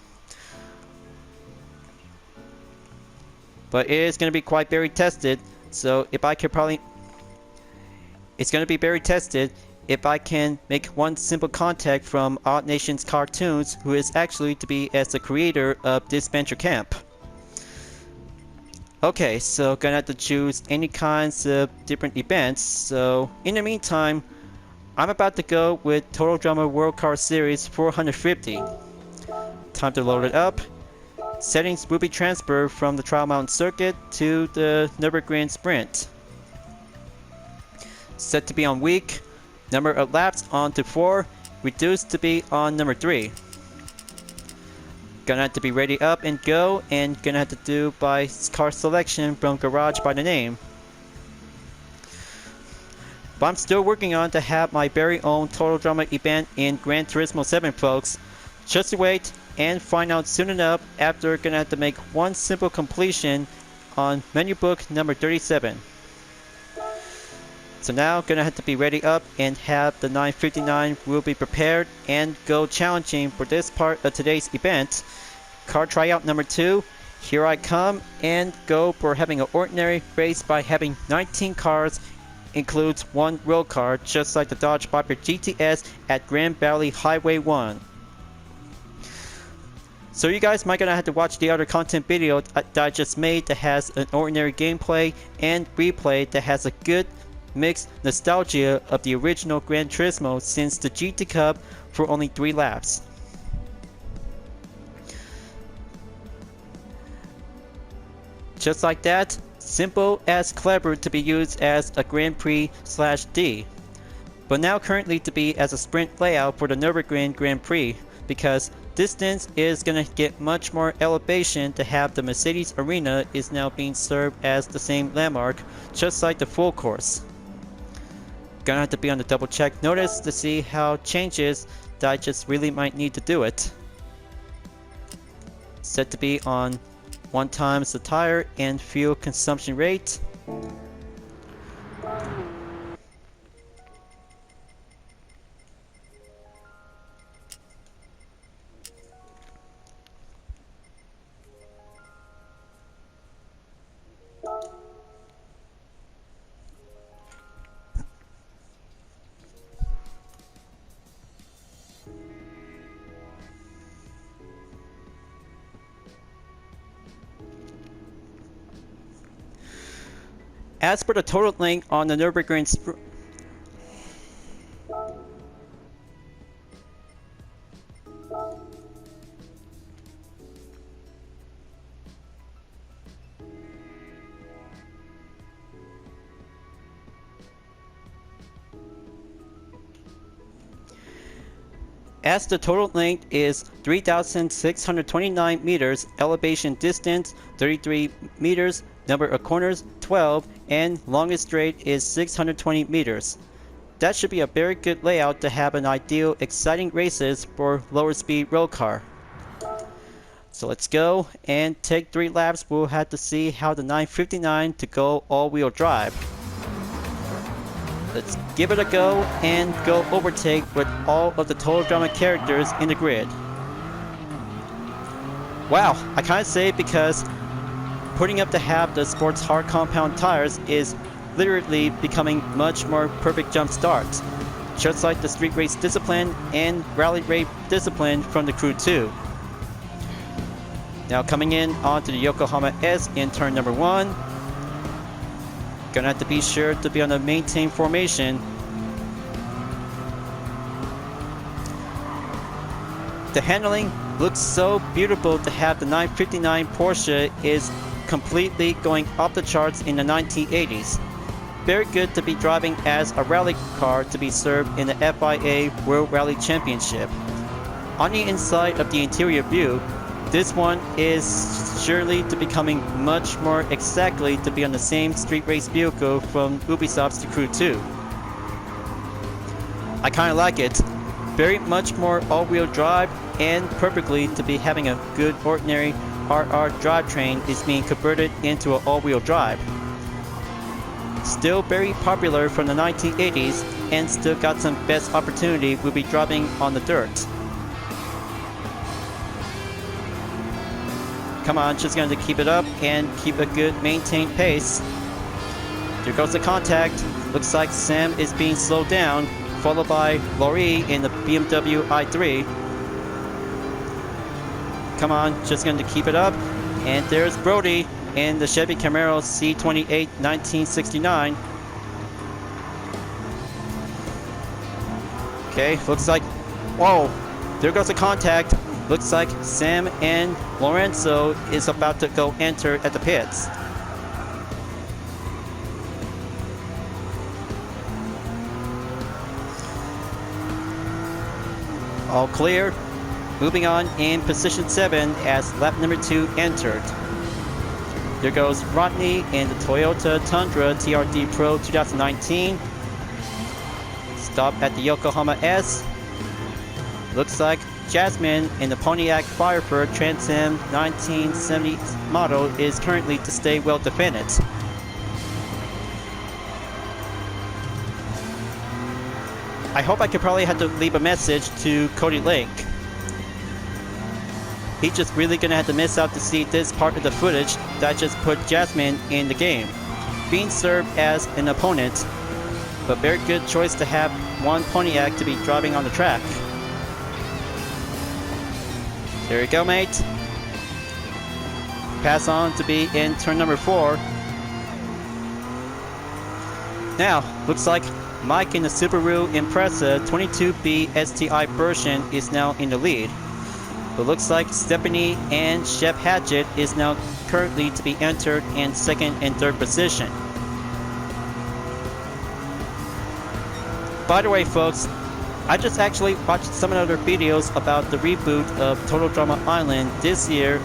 But it is going to be quite very tested, so if I could probably... It's going to be very tested if I can make one simple contact from Odd Nations Cartoons, who is actually to be as the creator of this Venture Camp. Okay, so gonna have to choose any kinds of different events. So in the meantime, I'm about to go with Total Drama World Car Series 450. Time to load it up. Settings will be transferred from the Trial Mountain Circuit to the Nürburgring Sprint. Set to be on week. Number of laps on to 4. Reduced to be on number 3. Gonna have to be ready up and go, and gonna have to do by car selection from Garage by the name. But I'm still working on to have my very own Total Drama event in Gran Turismo 7, folks. Just wait and find out soon enough after gonna have to make one simple completion on menu book number 37. So now gonna have to be ready up and have the 959 will be prepared and go challenging for this part of today's event. Car tryout number 2, here I come and go for having an ordinary race by having 19 cars, includes one road car just like the Dodge Viper GTS at Grand Valley Highway 1. So you guys might gonna have to watch the other content video that I just made that has an ordinary gameplay and replay that has a good mixed nostalgia of the original Gran Turismo since the GT Cup for only 3 laps. Just like that, simple as clever to be used as a Grand Prix/D, but now currently to be as a sprint layout for the Nürburgring Grand Prix because distance is going to get much more elevation to have the Mercedes Arena is now being served as the same landmark just like the full course. Gonna have to be on the double check notice to see how changes that I just really might need to do it. Set to be on 1 times the tire and fuel consumption rate. As for the total length on the Nürburgring As the total length is 3,629 meters, elevation distance 33 meters, number of corners 12, and longest straight is 620 meters. That should be a very good layout to have an ideal exciting races for lower speed road car. So let's go and take 3 laps. We'll have to see how the 959 to go all-wheel drive. Let's give it a go and go overtake with all of the Total Drama characters in the grid. Wow, I can't say because putting up to have the sports hard compound tires is literally becoming much more perfect jump starts, just like the street race discipline and rally race discipline from the Crew 2. Now coming in onto the Yokohama S in turn number 1. Gonna have to be sure to be on the maintain formation. The handling looks so beautiful to have the 959 Porsche is completely going off the charts in the 1980s. Very good to be driving as a rally car to be served in the FIA World Rally Championship. On the inside of the interior view, this one is surely to becoming much more exactly to be on the same street race vehicle from Ubisoft's The Crew 2. I kinda like it. Very much more all-wheel drive and perfectly to be having a good ordinary RR drivetrain is being converted into an all-wheel drive. Still very popular from the 1980s and still got some best opportunity will be driving on the dirt. Come on, just going to keep it up and keep a good maintained pace. There goes the contact. Looks like Sam is being slowed down, followed by Laurie in the BMW i3. Come on, just going to keep it up. And there's Brody in the Chevy Camaro C28 1969. Okay, looks like, whoa, there goes the contact. Looks like Sam and Lorenzo is about to go enter at the pits. All clear. Moving on in position 7 as lap number 2 entered. There goes Rodney in the Toyota Tundra TRD Pro 2019. Stop at the Yokohama S. Looks like Jasmine in the Pontiac Firebird Trans Am 1970 model is currently to stay well defended. I hope I could probably have to leave a message to Cody Lake. He's just really gonna have to miss out to see this part of the footage that just put Jasmine in the game, being served as an opponent, but very good choice to have one Pontiac to be driving on the track. There you go, mate. Pass on to be in turn number 4. Now, looks like Mike in the Subaru Impreza 22B STI version is now in the lead. But looks like Stephanie and Chef Hatchet is now currently to be entered in 2nd and 3rd position. By the way, folks, I just actually watched some other videos about the reboot of Total Drama Island this year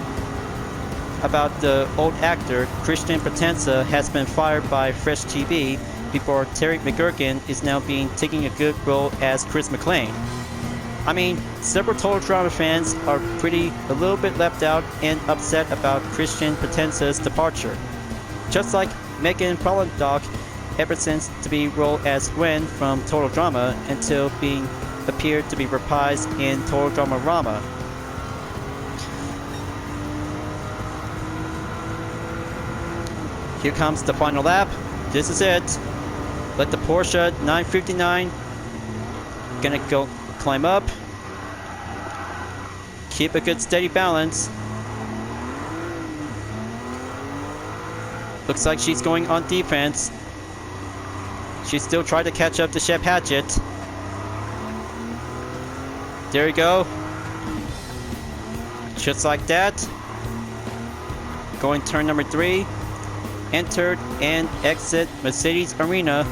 about the old actor Christian Potenza has been fired by Fresh TV before Terry McGurkin is now taking a good role as Chris McClane. I mean, several Total Drama fans are a little bit left out and upset about Christian Potenza's departure. Just like Megan Follendock ever since to be role as Gwen from Total Drama until being appeared to be reprised in Total Drama Rama. Here comes the final lap. This is it. Let the Porsche 959 gonna go climb up. Keep a good steady balance. Looks like she's going on defense. She's still trying to catch up to Shep Hatchett. There you go. Just like that. Going turn number 3. Entered and exit Mercedes Arena.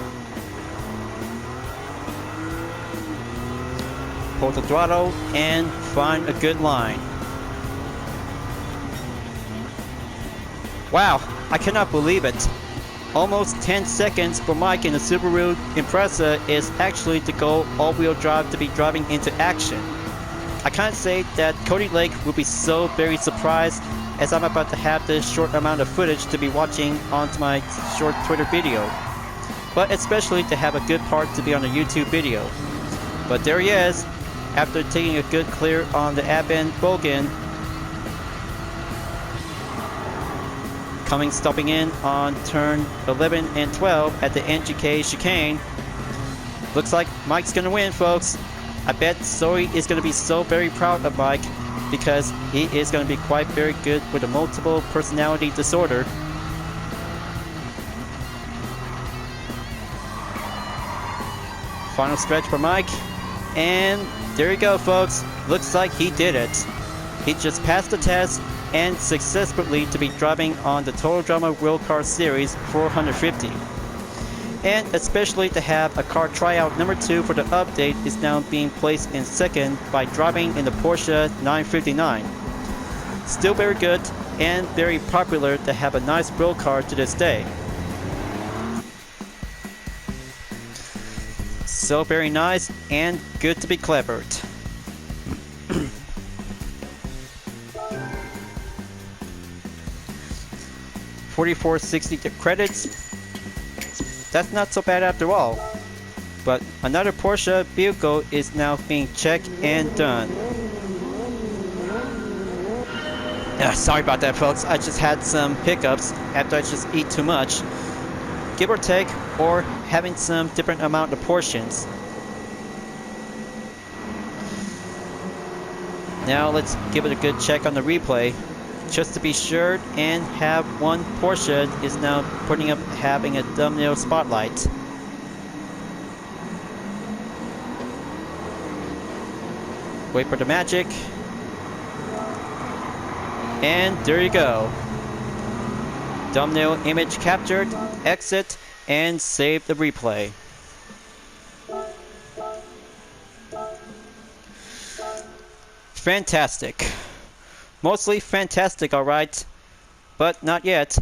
Pull the throttle and find a good line. Wow, I cannot believe it. Almost 10 seconds for Mike in the Subaru Impreza is actually to go all-wheel drive to be driving into action. I can't say that Cody Lake will be so very surprised as I'm about to have this short amount of footage to be watching onto my short Twitter video. But especially to have a good part to be on a YouTube video. But there he is, after taking a good clear on the Abend Bogen. Stopping in on turn 11 and 12 at the NGK chicane. Looks like Mike's gonna win, folks. I bet Zoe is gonna be so very proud of Mike because he is gonna be quite very good with a multiple personality disorder. Final stretch for Mike, and there you go, folks. Looks like he did it. He just passed the test and successfully to be driving on the Total Drama World Car Series 450. And especially to have a car tryout number 2 for the update is now being placed in second by driving in the Porsche 959. Still very good and very popular to have a nice world car to this day. So very nice and good to be clevered. 4460 credits. That's not so bad after all. But another Porsche vehicle is now being checked and done. Sorry about that, folks. I just had some hiccups after I just eat too much. Give or take, or having some different amount of portions. Now let's give it a good check on the replay. Just to be sure and have one Porsche is now putting up having a thumbnail spotlight. Wait for the magic. And there you go. Thumbnail image captured, exit, and save the replay. Fantastic. Mostly fantastic, alright. But not yet.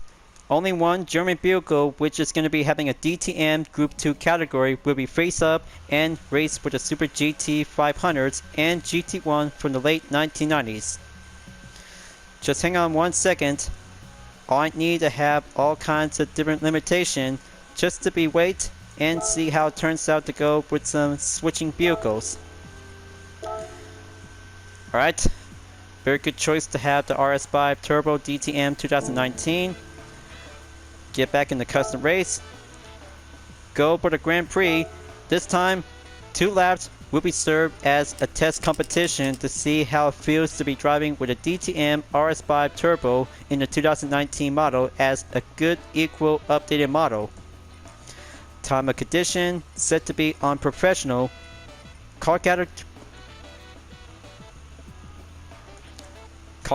Only one German vehicle which is going to be having a DTM Group 2 category will be face up and race for the Super GT 500s and GT1 from the late 1990s. Just hang on 1 second. All I need to have all kinds of different limitation just to be wait and see how it turns out to go with some switching vehicles. Alright. Very good choice to have the RS5 Turbo DTM 2019. Get back in the custom race. Go for the Grand Prix. This time, 2 laps will be served as a test competition to see how it feels to be driving with a DTM RS5 Turbo in the 2019 model as a good equal updated model. Time of condition set to be on professional. Car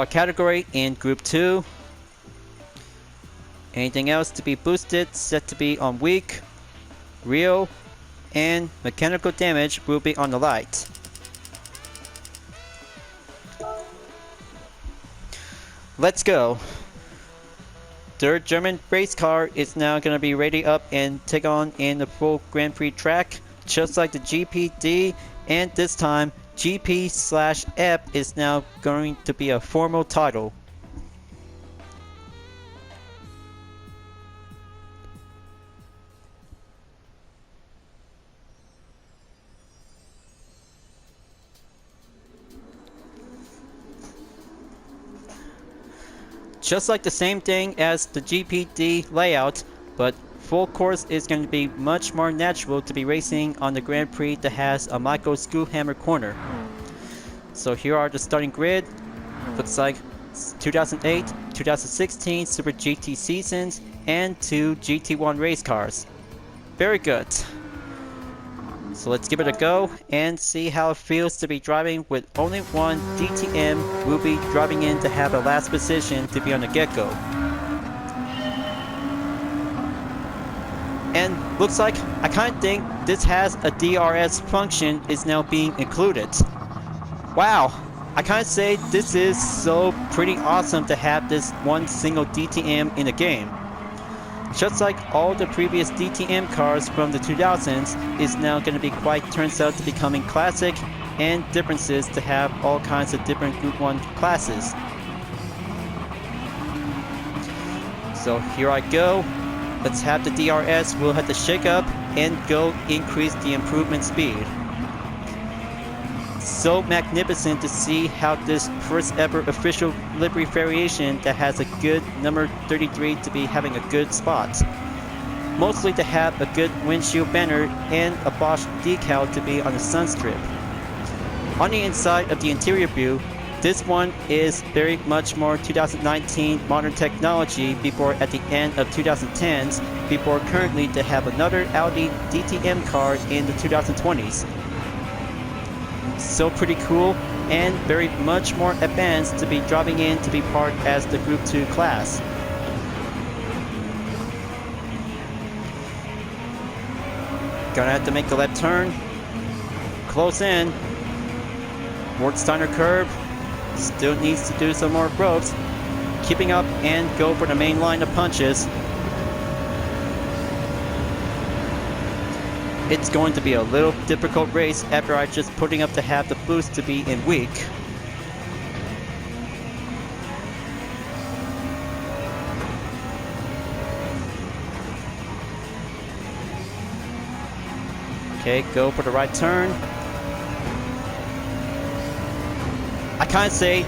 category in Group 2. Anything else to be boosted set to be on weak, real, and mechanical damage will be on the light. Let's go. Third German race car is now going to be ready up and take on in the full Grand Prix track, just like the GPD, and this time GP/F is now going to be a formal title. Just like the same thing as the GPD layout, but full course is going to be much more natural to be racing on the Grand Prix that has a Michael Schoolhammer corner. So here are the starting grid. Looks like 2008, 2016 Super GT seasons, and 2 GT1 race cars. Very good. So let's give it a go and see how it feels to be driving with only one DTM. We'll be driving in to have a last position to be on the get-go. And looks like, I kind of think this has a DRS function is now being included. Wow, I kind of say this is so pretty awesome to have this one single DTM in the game. Just like all the previous DTM cars from the 2000s is now going to be turns out to becoming classic, and differences to have all kinds of different Group 1 classes. So here I go. Let's have the DRS. We'll have to shake up and go increase the improvement speed. So magnificent to see how this first ever official livery variation that has a good number 33 to be having a good spot. Mostly to have a good windshield banner and a Bosch decal to be on the sun strip. On the inside of the interior view, this one is very much more 2019 modern technology before at the end of 2010s, before currently to have another Audi DTM car in the 2020s. So pretty cool and very much more advanced to be driving in to be part as the Group 2 class. Gonna have to make a left turn. Close in. Wartsteiner curve. Still needs to do some more ropes. Keeping up and go for the main line of punches. It's going to be a little difficult race after I just putting up to have the boost to be in weak. Okay, go for the right turn. I kind of say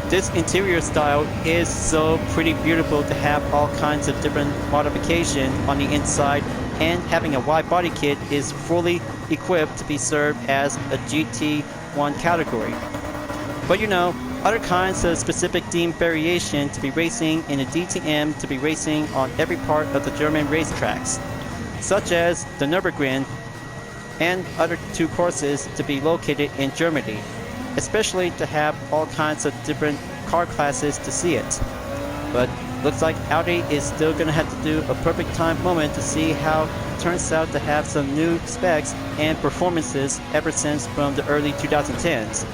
this interior style is so pretty beautiful to have all kinds of different modification on the inside, and having a wide body kit is fully equipped to be served as a GT1 category. But you know, other kinds of specific theme variation to be racing in a DTM to be racing on every part of the German racetracks, such as the Nürburgring and other 2 courses to be located in Germany, especially to have all kinds of different car classes to see it. But looks like Audi is still going to have to do a perfect time moment to see how it turns out to have some new specs and performances ever since from the early 2010s.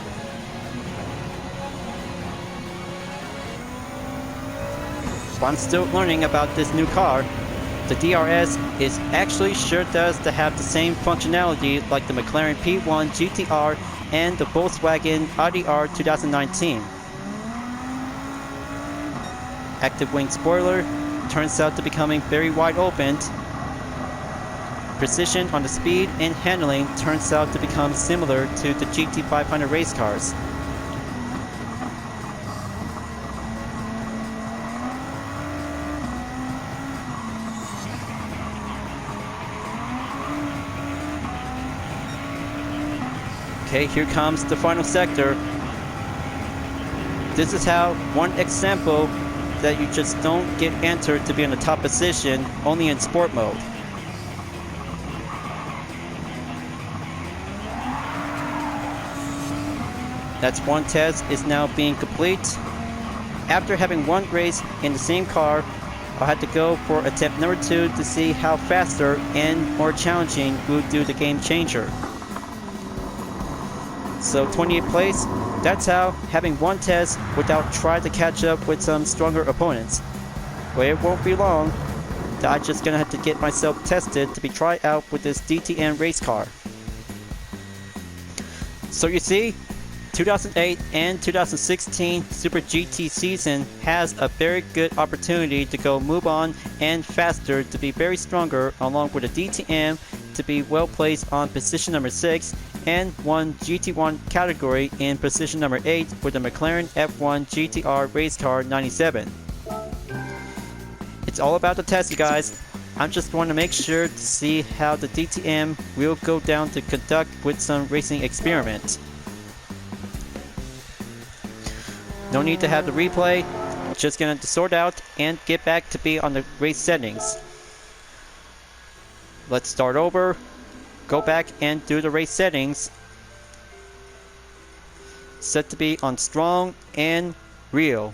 But I'm still learning about this new car. The DRS is actually sure does to have the same functionality like the McLaren P1 GTR and the Volkswagen Audi R 2019. Active wing spoiler turns out to becoming very wide open. Precision on the speed and handling turns out to become similar to the GT500 race cars. Okay, here comes the final sector. This is how one example that you just don't get entered to be in the top position, only in sport mode. That's one test is now being complete. After having one race in the same car, I'll have to go for attempt number 2 to see how faster and more challenging we'll do the game changer. So 28th place, that's how having one test without trying to catch up with some stronger opponents. Well, it won't be long that I'm just gonna have to get myself tested to be tried out with this DTM race car. So you see, 2008 and 2016 Super GT season has a very good opportunity to go move on and faster to be very stronger, along with a DTM to be well placed on position number 6 and one GT1 category in position number 8 with the McLaren F1 GTR race car 97. It's all about the test, guys. I'm just going to make sure to see how the DTM will go down to conduct with some racing experiments. No need to have the replay. Just gonna sort out and get back to be on the race settings. Let's start over. Go back and do the race settings. Set to be on strong and real.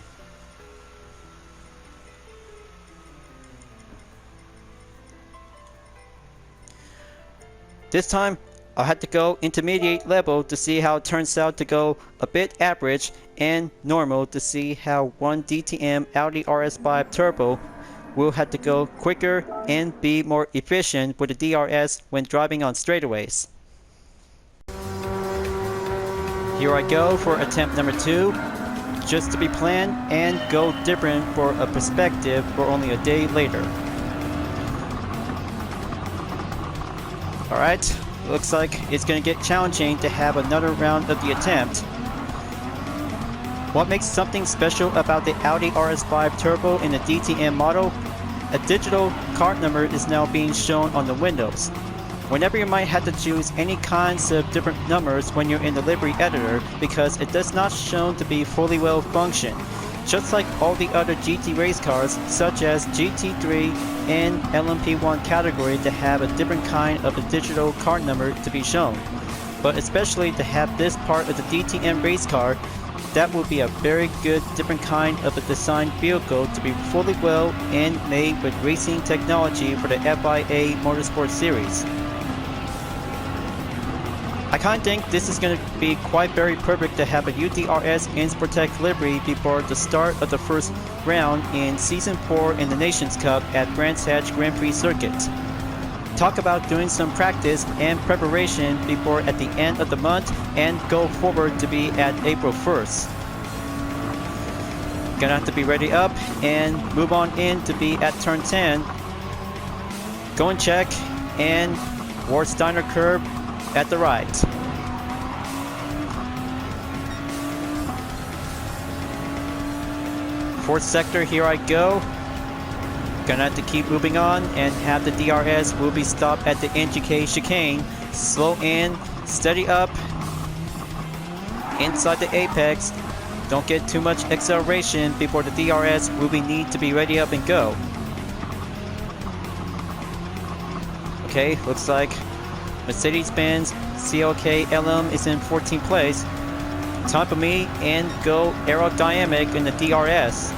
This time I'll have to go intermediate level to see how it turns out to go a bit average, and normal to see how one DTM Audi RS5 Turbo will have to go quicker and be more efficient with the DRS when driving on straightaways. Here I go for attempt number 2, just to be planned and go different for a perspective for only a day later. Alright, looks like it's going to get challenging to have another round of the attempt. What makes something special about the Audi RS5 Turbo in the DTM model? A digital card number is now being shown on the windows. Whenever you might have to choose any kinds of different numbers when you're in the livery editor, because it does not shown to be fully well functioned. Just like all the other GT race cars, such as GT3 and LMP1 category, to have a different kind of a digital card number to be shown. But especially to have this part of the DTM race car, that would be a very good different kind of a design vehicle to be fully well and made with racing technology for the FIA Motorsport Series. I kinda think this is gonna be quite very perfect to have a UDRS Insportec livery before the start of the first round in Season 4 in the Nations Cup at Brands Hatch Grand Prix Circuit. Talk about doing some practice and preparation before at the end of the month and go forward to be at April 1st. Gonna have to be ready up and move on in to be at turn 10. Go and check and Ward Steiner curve at the right. Fourth sector, here I go. Gonna have to keep moving on and have the DRS will be stopped at the NGK chicane. Slow in, steady up, inside the apex. Don't get too much acceleration before the DRS will be need to be ready up and go. Okay, looks like Mercedes-Benz CLK LM is in 14th place. Time for me and go aerodynamic in the DRS.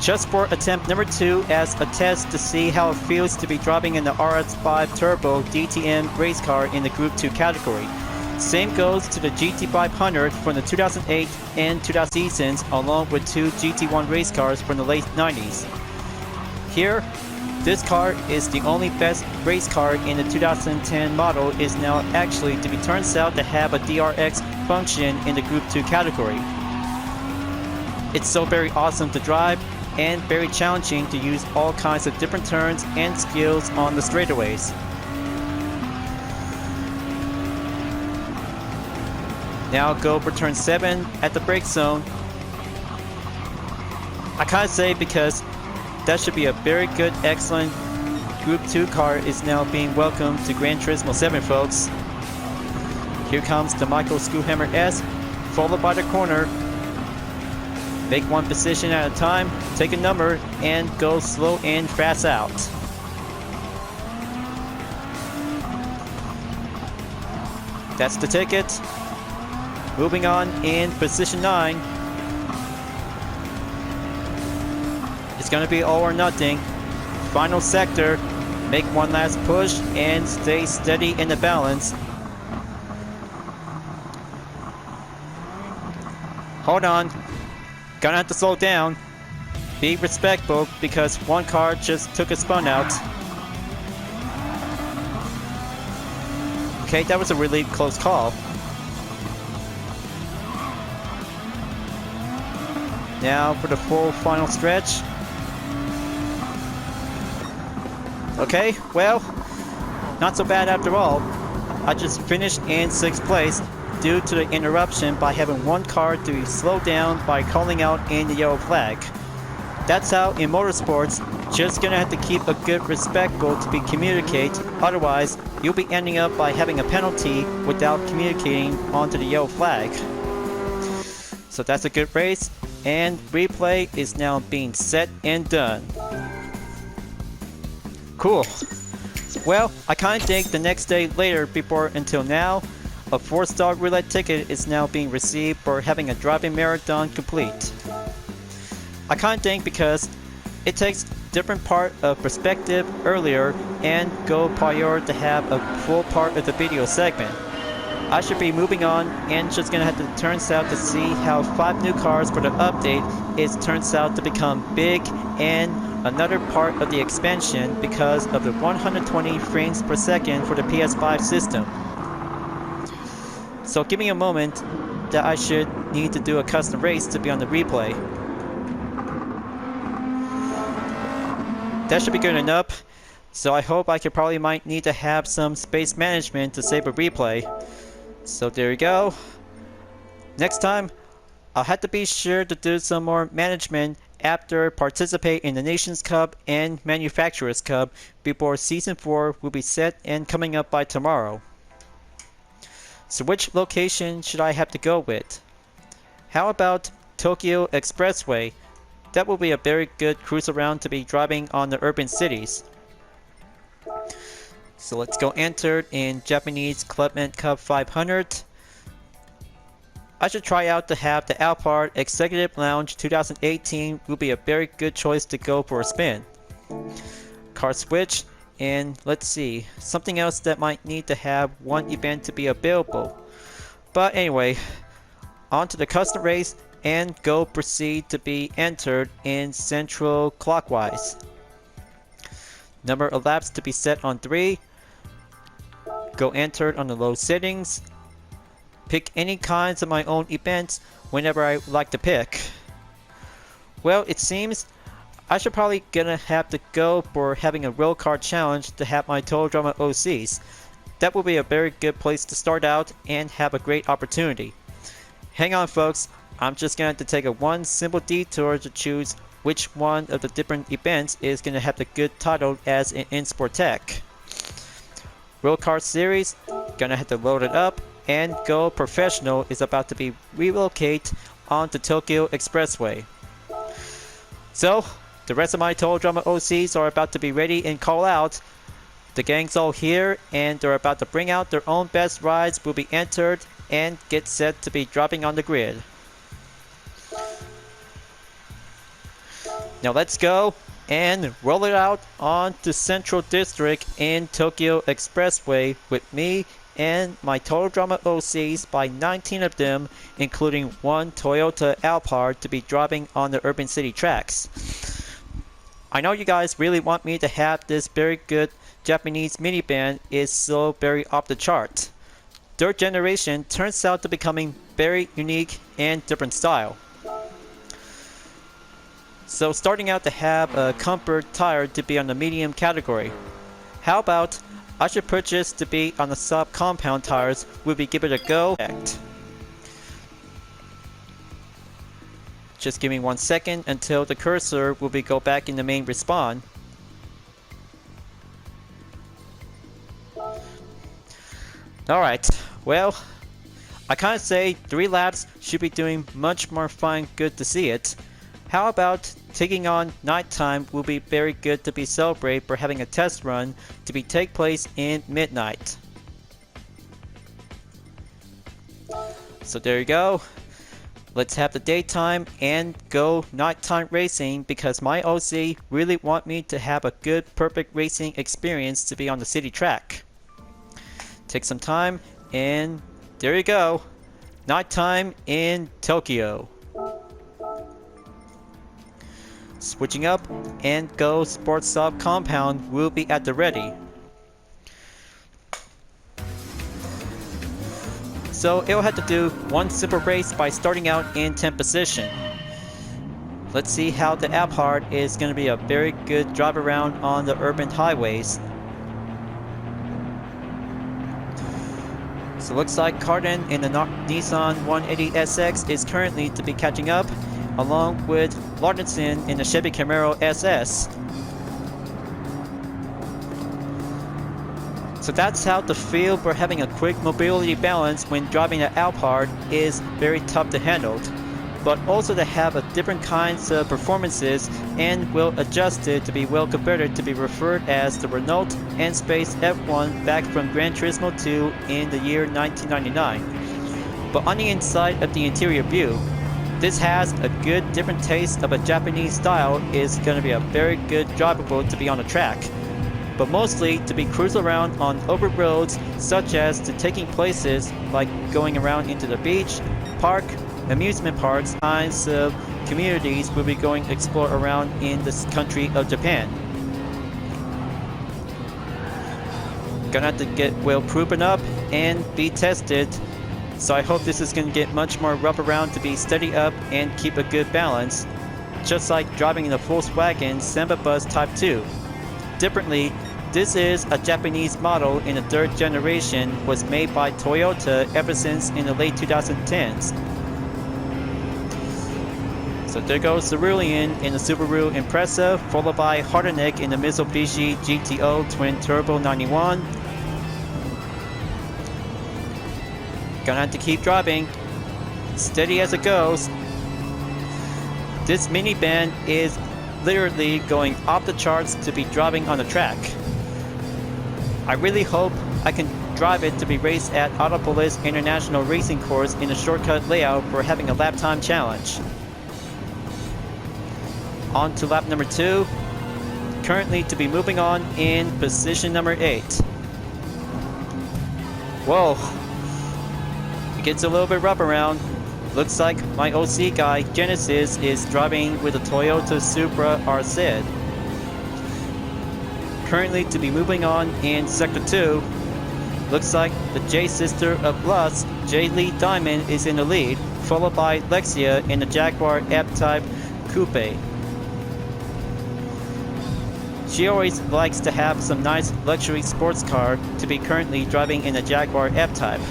Just for attempt number 2 as a test to see how it feels to be driving in the RS5 Turbo DTM race car in the Group 2 category. Same goes to the GT500 from the 2008 and 2000 seasons, along with 2 GT1 race cars from the late 90s. Here, this car is the only best race car in the 2010 model is now actually to be turns out to have a DRX function in the Group 2 category. It's so very awesome to drive and very challenging to use all kinds of different turns and skills on the straightaways. Now go for turn 7 at the brake zone. I can't say because that should be a very good, excellent Group 2 car is now being welcomed to Gran Turismo 7, folks. Here comes the Michael Screwhammer S, followed by the corner. Make one position at a time, take a number, and go slow in, fast out. That's the ticket. Moving on in position 9. It's going to be all or nothing. Final sector. Make one last push and stay steady in the balance. Hold on. Gonna have to slow down. Be respectful because one car just took a spun out. Okay, that was a really close call. Now for the full final stretch. Okay, well, not so bad after all. I just finished in 6th place due to the interruption by having one car to slow down by calling out in the yellow flag. That's how in motorsports, just gonna have to keep a good respectful to be communicate, otherwise you'll be ending up by having a penalty without communicating onto the yellow flag. So that's a good race, and replay is now being set and done. Cool. Well, I kinda think the next day later before until now, a 4-star roulette ticket is now being received for having a driving marathon complete. I kinda think because it takes different part of perspective earlier and go prior to have a full part of the video segment. I should be moving on and just gonna have to turns out to see how 5 new cars for the update turns out to become big and another part of the expansion because of the 120 frames per second for the PS5 system. So give me a moment that I should need to do a custom race to be on the replay. That should be good enough, so I hope I could probably might need to have some space management to save a replay. So there you go. Next time, I'll have to be sure to do some more management after participate in the Nations Cup and Manufacturers Cup before Season 4 will be set and coming up by tomorrow. So which location should I have to go with? How about Tokyo Expressway? That will be a very good cruise around to be driving on the urban cities. So let's go enter in Japanese Clubman Cup 500. I should try out to have the Alphard Executive Lounge 2018 will be a very good choice to go for a spin. Car switch, and let's see, something else that might need to have one event to be available. But anyway, on to the custom race and go proceed to be entered in central clockwise. Number of laps to be set on 3. Go entered on the low settings. Pick any kinds of my own events whenever I like to pick. Well, it seems I should probably gonna have to go for having a rail car challenge to have my Total Drama OCs. That will be a very good place to start out and have a great opportunity. Hang on folks, I'm just gonna have to take a one simple detour to choose which one of the different events is gonna have the good title as an in-sport tech. Rail car series, gonna have to load it up, and Go Professional is about to be relocated onto Tokyo Expressway. So, the rest of my Total Drama OCs are about to be ready and call out. The gang's all here and they're about to bring out their own best rides will be entered and get set to be dropping on the grid. Now let's go and roll it out onto Central District in Tokyo Expressway with me and my Total Drama OCs by 19 of them, including one Toyota Alphard to be driving on the urban city tracks. I know you guys really want me to have this very good Japanese minivan is so very off the chart. Third generation turns out to becoming very unique and different style. So starting out to have a comfort tire to be on the medium category. How about I should purchase to be on the sub compound tires, will be give it a go. Just give me 1 second until the cursor will be go back in the main respawn. Alright, well, I kinda say 3 laps should be doing much more fine good to see it. How about taking on nighttime will be very good to be celebrated for having a test run to be take place in midnight. So there you go. Let's have the daytime and go nighttime racing because my OC really want me to have a good perfect racing experience to be on the city track. Take some time and there you go. Nighttime in Tokyo. Switching up and Go Sports Sub Compound will be at the ready. So it'll have to do one simple race by starting out in 10th position. Let's see how the Alphard is going to be a very good drive around on the urban highways. So looks like Cardin in the Nissan 180 SX is currently to be catching up along with Lauritsen in the Chevy Camaro SS. So that's how the feel for having a quick mobility balance when driving an Alphard is very tough to handle, but also to have a different kinds of performances and will adjust it to be well converted to be referred as the Renault N-Space F1 back from Gran Turismo 2 in the year 1999. But on the inside of the interior view, this has a good different taste of a Japanese style. Is going to be a very good drivable to be on the track, but mostly to be cruised around on open roads, such as to taking places like going around into the beach, park, amusement parks, kinds of communities we'll be going to explore around in this country of Japan. Gonna have to get well proven up and be tested, so I hope this is gonna get much more rough around to be steady up and keep a good balance, just like driving in a Volkswagen Samba Bus Type 2. Differently, this is a Japanese model in the third generation, was made by Toyota ever since in the late 2010s. So there goes Cerulean in the Subaru Impreza, followed by Hardeneck in the Mitsubishi GTO Twin Turbo 91. Gonna have to keep driving, steady as it goes. This minivan is literally going off the charts to be driving on the track. I really hope I can drive it to be raced at Autopolis International Racing Course in a shortcut layout for having a lap time challenge. On to lap number 2, currently to be moving on in position number 8. Whoa, it gets a little bit rough around. Looks like my OC guy, Genesis, is driving with a Toyota Supra RZ. Currently to be moving on in Sector 2. Looks like the J sister of Lutz, J Lee Diamond, is in the lead, followed by Lexia in the Jaguar F-Type Coupe. She always likes to have some nice luxury sports car to be currently driving in the Jaguar F-Type.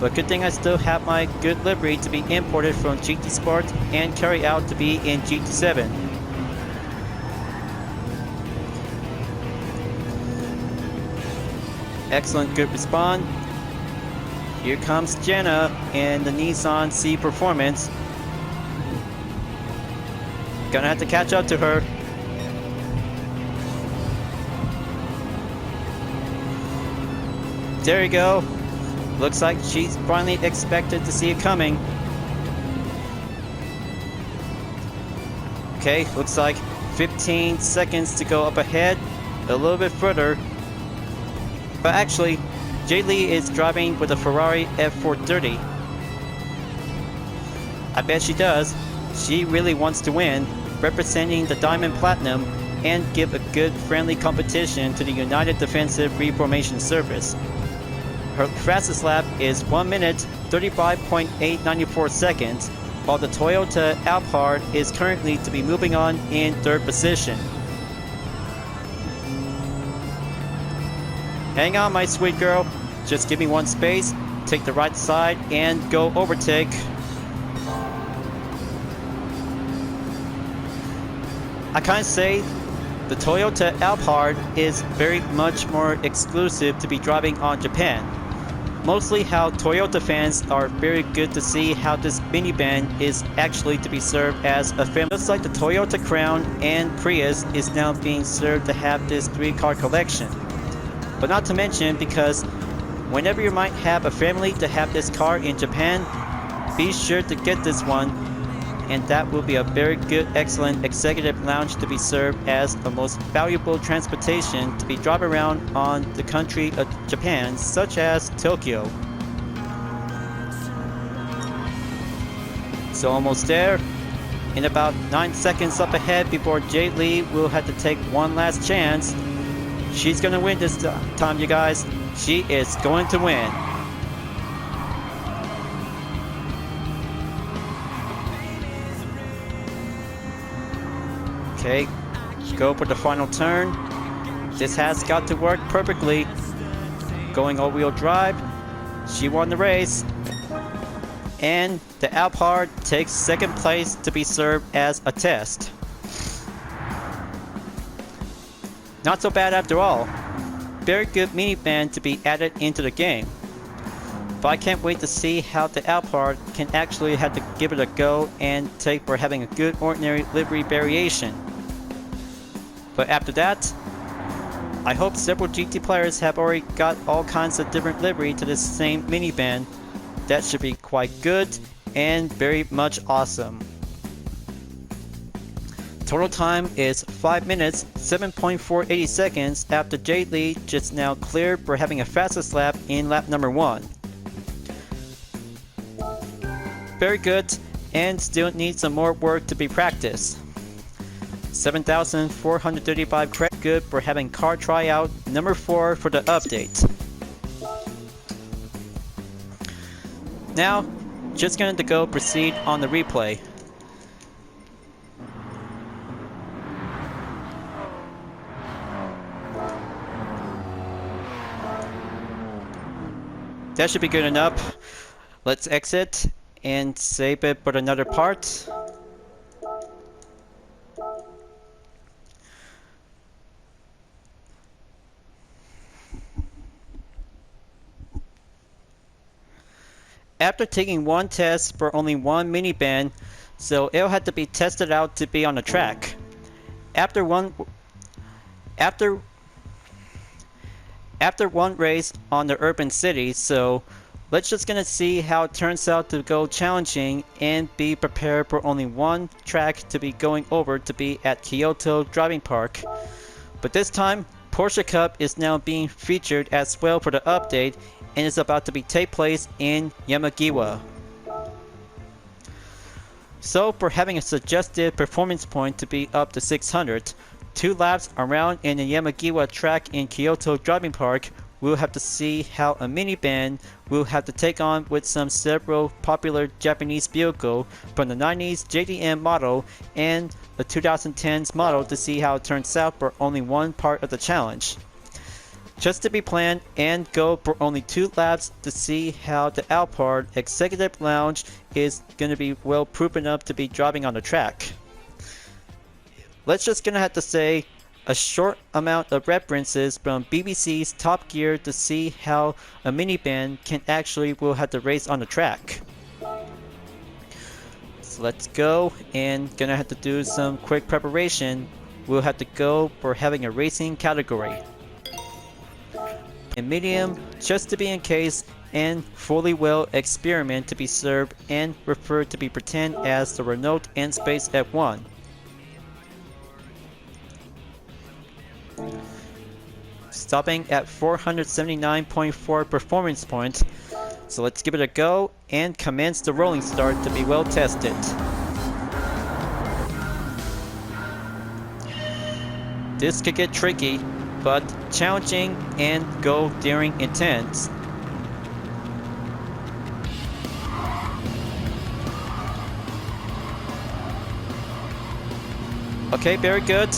But good thing I still have my good livery to be imported from GT Sport and carry out to be in GT7. Excellent, good respawn. Here comes Jenna in the Nissan C Performance. Gonna have to catch up to her. There you go. Looks like she's finally expected to see it coming. Okay, looks like 15 seconds to go up ahead, a little bit further. But actually, Jay Lee is driving with a Ferrari F430. I bet she does. She really wants to win, representing the Diamond Platinum, and give a good friendly competition to the United Defensive Reformation Service. Her fastest lap is 1 minute 35.894 seconds, while the Toyota Alphard is currently to be moving on in third position. Hang on, my sweet girl. Just give me one space, take the right side, and go overtake. I can't say the Toyota Alphard is very much more exclusive to be driving on Japan. Mostly how Toyota fans are very good to see how this minivan is actually to be served as a family. Just like the Toyota Crown and Prius is now being served to have this 3-car collection. But not to mention, because whenever you might have a family to have this car in Japan, be sure to get this one, and that will be a very good, excellent executive lounge to be served as the most valuable transportation to be driven around on the country of Japan, such as Tokyo. So almost there. In about 9 seconds up ahead before Jay Lee will have to take one last chance. She's gonna win this time, you guys. She is going to win. Okay, go for the final turn. This has got to work perfectly. Going all-wheel drive. She won the race. and the Alphard takes second place to be served as a test. Not so bad after all. Very good minivan to be added into the game. But I can't wait to see how the Alphard can actually have to give it a go and take for having a good ordinary livery variation. But after that, I hope several GT players have already got all kinds of different livery to this same minivan. That should be quite good and very much awesome. Total time is 5 minutes, 7.480 seconds after Jay Lee just now cleared for having a fastest lap in lap number 1. Very good, and still needs some more work to be practiced. 7,435 credit good for having car tryout number 4 for the update. Now, just going to go proceed on the replay. That should be good enough. Let's exit and save it for another part. After taking one test for only one minivan, so it'll have to be tested out to be on the track. After one race on the urban city, so let's just gonna see how it turns out to go challenging and be prepared for only one track to be going over to be at Kyoto Driving Park. But this time, Porsche Cup is now being featured as well for the update and is about to take place in Yamagiwa. So for having a suggested performance point to be up to 600, 2 laps around in the Yamagiwa track in Kyoto Driving Park, we'll have to see how a minivan will have to take on with several popular Japanese vehicle from the 90s JDM model and the 2010s model to see how it turns out for only one part of the challenge. Just to be planned and go for only 2 laps to see how the Alphard Executive Lounge is going to be well proven up to be driving on the track. Let's just gonna have to say a short amount of references from BBC's Top Gear to see how a minivan can actually will have to race on the track. So let's go, and gonna have to do some quick preparation. We'll have to go for having a racing category. And medium, just to be in case, and fully well experiment to be served and referred to be pretend as the Renault N-Space F1. Stopping at 479.4 performance points. So let's give it a go and commence the rolling start to be well tested. This could get tricky, but challenging and go daring intense. Okay, very good.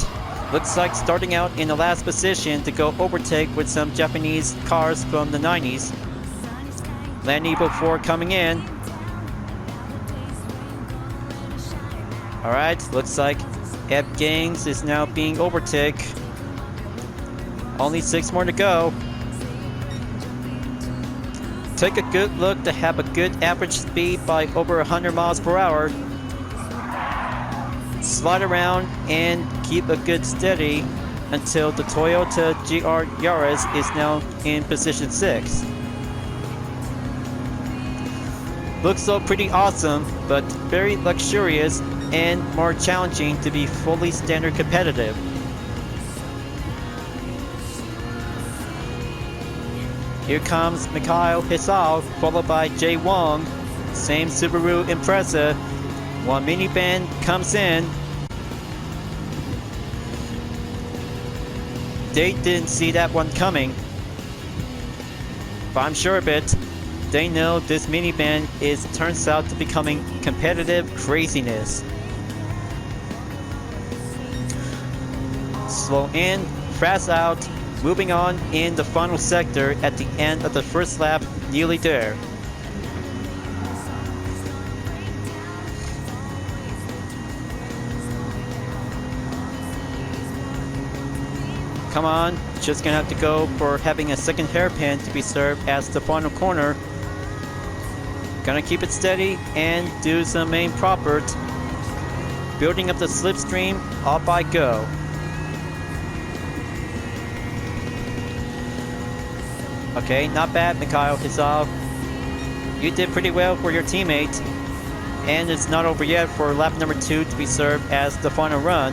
Looks like starting out in the last position to go overtake with some Japanese cars from the 90s. Land Evo 4 coming in. Alright, looks like F Gangs is now being overtaken. Only 6 more to go. Take a good look to have a good average speed by over 100 miles per hour. Slide around and keep a good steady until the Toyota GR Yaris is now in position 6. Looks so pretty awesome, but very luxurious and more challenging to be fully standard competitive. Here comes Mikhail Hisal, followed by Jay Wong. Same Subaru Impreza. One minivan comes in. They didn't see that one coming, but I'm sure of it. They know this minivan turns out to becoming competitive craziness. Slow in, fast out, moving on in the final sector at the end of the first lap, nearly there. Come on, just gonna have to go for having a second hairpin to be served as the final corner. Gonna keep it steady and do some main propert. Building up the slipstream, off I go. Okay, not bad, Mikhail Hizov. You did pretty well for your teammate. And it's not over yet for lap number 2 to be served as the final run.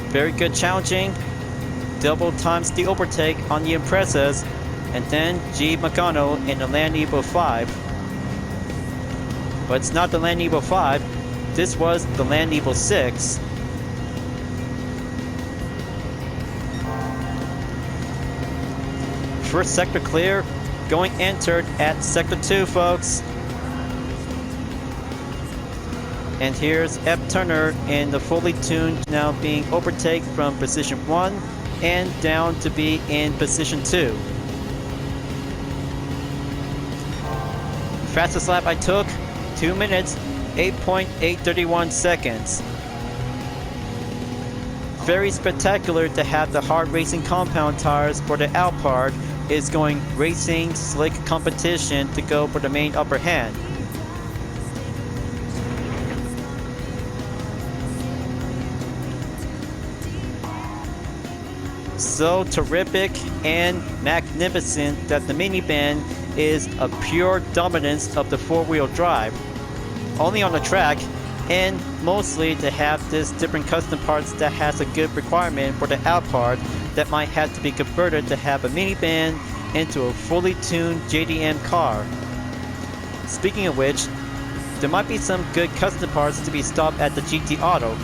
Very good challenging. Double times the overtake on the Imprezas. And then G. Magano in the Land Evo 5. But it's not the Land Evo 5. This was the Land Evo 6. First sector clear, going entered at sector 2, folks. And here's F. Turner in the fully tuned, now being overtaken from position 1 and down to be in position 2. Fastest lap I took, 2 minutes, 8.831 seconds. Very spectacular to have the hard racing compound tires for the Alphard is going racing slick competition to go for the main upper hand. So terrific and magnificent that the minivan is a pure dominance of the four-wheel drive. Only on the track, and mostly to have this different custom parts that has a good requirement for the Alphard that might have to be converted to have a minivan into a fully tuned JDM car. Speaking of which, there might be some good custom parts to be stopped at the GT Auto,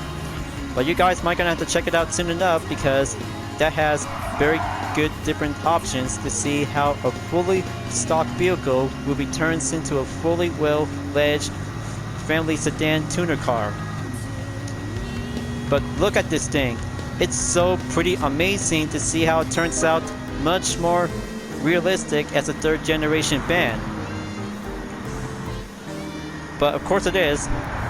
but you guys might gonna have to check it out soon enough because that has very good different options to see how a fully stock vehicle will be turned into a fully well-fledged family sedan tuner car. But look at this thing. It's so pretty amazing to see how it turns out much more realistic as a third generation van. But of course it is.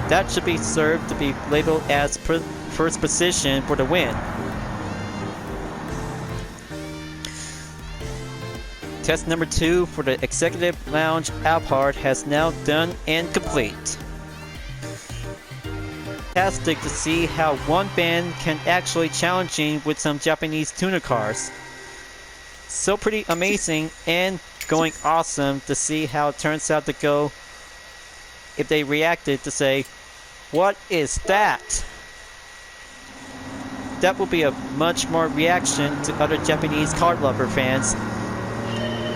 That should be served to be labeled as first position for the win. Test number 2 for the Executive Lounge Alphard has now done and complete. Fantastic to see how one band can actually challenging with some Japanese tuner cars. So pretty amazing and going awesome to see how it turns out to go if they reacted to say, "What is that?" That will be a much more reaction to other Japanese car lover fans.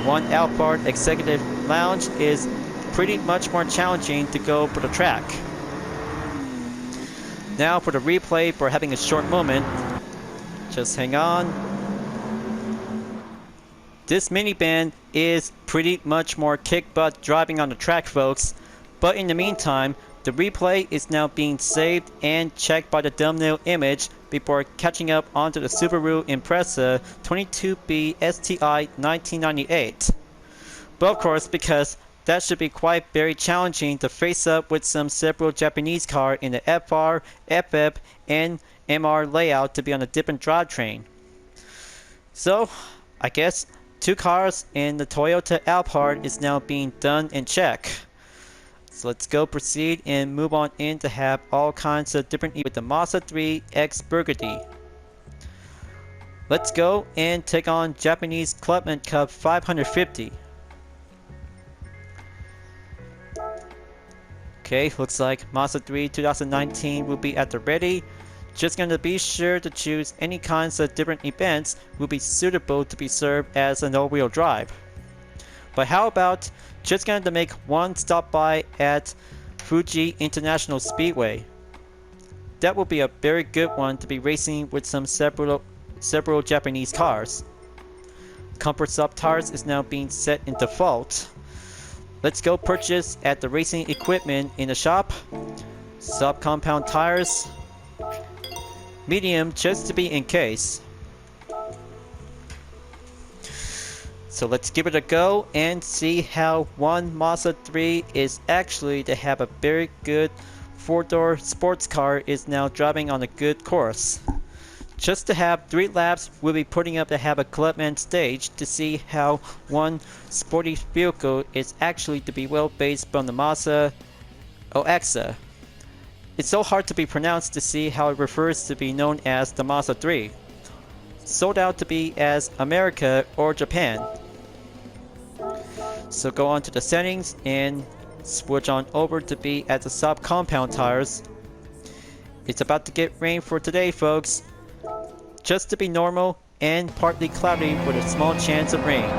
One Alphard Executive Lounge is pretty much more challenging to go for the track. Now for the replay for having a short moment. Just hang on. This minivan is pretty much more kick butt driving on the track, folks. But in the meantime, the replay is now being saved and checked by the thumbnail image before catching up onto the Subaru Impreza 22B STI 1998. But of course, because that should be quite very challenging to face up with some several Japanese car in the FR, FF, and MR layout to be on a different drivetrain. So, I guess 2 cars in the Toyota Alphard is now being done in check. So let's go proceed and move on in to have all kinds of different with the Mazda III X Burgundy. Let's go and take on Japanese Clubman Cup 550. Okay, looks like Mazda III 2019 will be at the ready. Just going to be sure to choose any kinds of different events will be suitable to be served as an all-wheel drive. But how about just going to make one stop by at Fuji International Speedway. That will be a very good one to be racing with some several Japanese cars. Comfort Sub tires is now being set in default. Let's go purchase at the racing equipment in the shop. Sub compound tires. Medium just to be in case. So let's give it a go and see how one Mazda 3 is actually to have a very good 4-door sports car is now driving on a good course. Just to have 3 laps, we'll be putting up to have a Clubman stage to see how one sporty vehicle is actually to be well based from the Mazda OXA. It's so hard to be pronounced to see how it refers to be known as the Mazda 3. Sold out to be as America or Japan. So go on to the settings and switch on over to be at the sub compound tires. It's about to get rain for today, folks. Just to be normal and partly cloudy with a small chance of rain.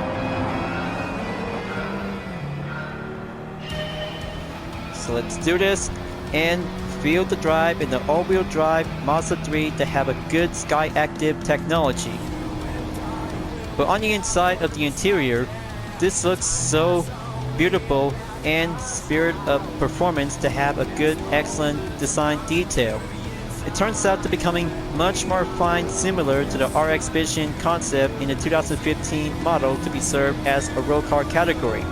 So let's do this and feel the drive in the all-wheel drive Mazda 3 to have a good Sky Active technology. But on the inside of the interior, this looks so beautiful and spirit of performance to have a good, excellent design detail. It turns out to becoming much more fine, similar to the RX Vision concept in the 2015 model to be served as a road car category.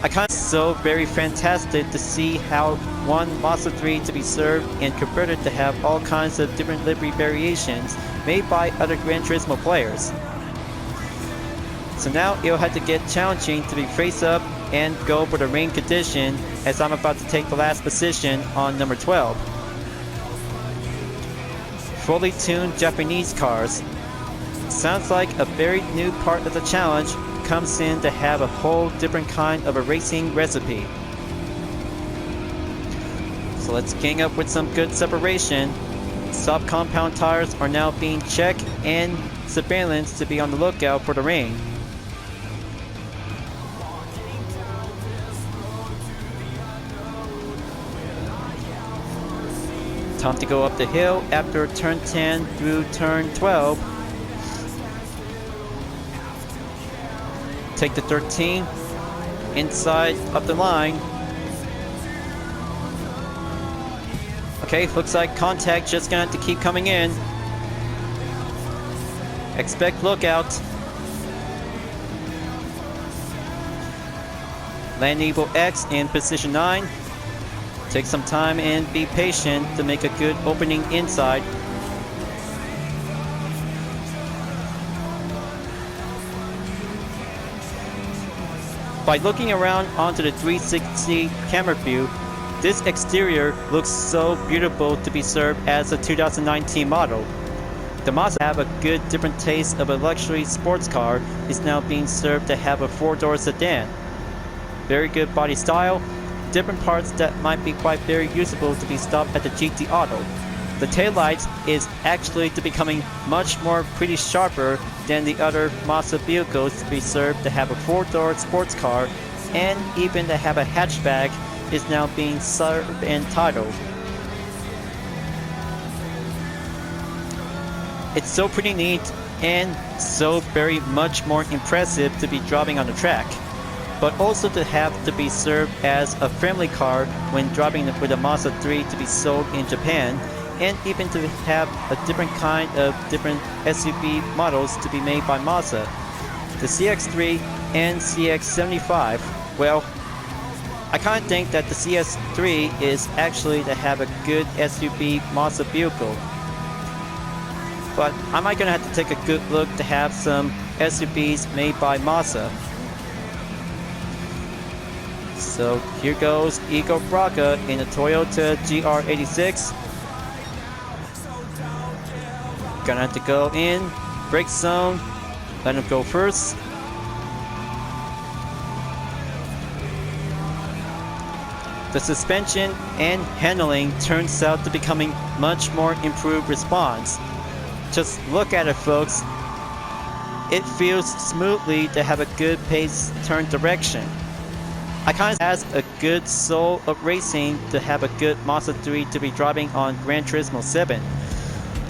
I find it so very fantastic to see how one Mazda 3 to be served and converted to have all kinds of different livery variations made by other Gran Turismo players. So now it'll have to get challenging to be face up and go for the rain condition, as I'm about to take the last position on number 12. Fully tuned Japanese cars. Sounds like a very new part of the challenge comes in to have a whole different kind of a racing recipe. So let's gang up with some good separation. Soft compound tires are now being checked and surveillance to be on the lookout for the rain. Time to go up the hill after turn 10 through turn 12. Take the 13 inside of the line. Okay, looks like contact just gonna have to keep coming in. Expect lookout. Land Eagle X in position 9. Take some time and be patient to make a good opening inside. By looking around onto the 360 camera view, this exterior looks so beautiful to be served as a 2019 model. The Mazda have a good different taste of a luxury sports car is now being served to have a 4-door sedan. Very good body style. Different parts that might be quite very usable to be stopped at the GT Auto. The taillights is actually to becoming much more pretty sharper than the other Mazda vehicles to be served to have a 4-door sports car, and even to have a hatchback is now being served and titled. It's so pretty neat and so very much more impressive to be driving on the track, but also to have to be served as a family car when driving with a Mazda 3 to be sold in Japan, and even to have a different kind of different SUV models to be made by Mazda. The CX-3 and CX-75, well, I kind of think that the CS3 is actually to have a good SUV Mazda vehicle. But am I going to have to take a good look to have some SUVs made by Mazda? So here goes Igor Braga in a Toyota GR86. Gonna have to go in, brake zone, let him go first. The suspension and handling turns out to becoming much more improved response. Just look at it, folks. It feels smoothly to have a good pace turn direction. I kind of has a good soul of racing to have a good Mazda 3 to be driving on Gran Turismo 7.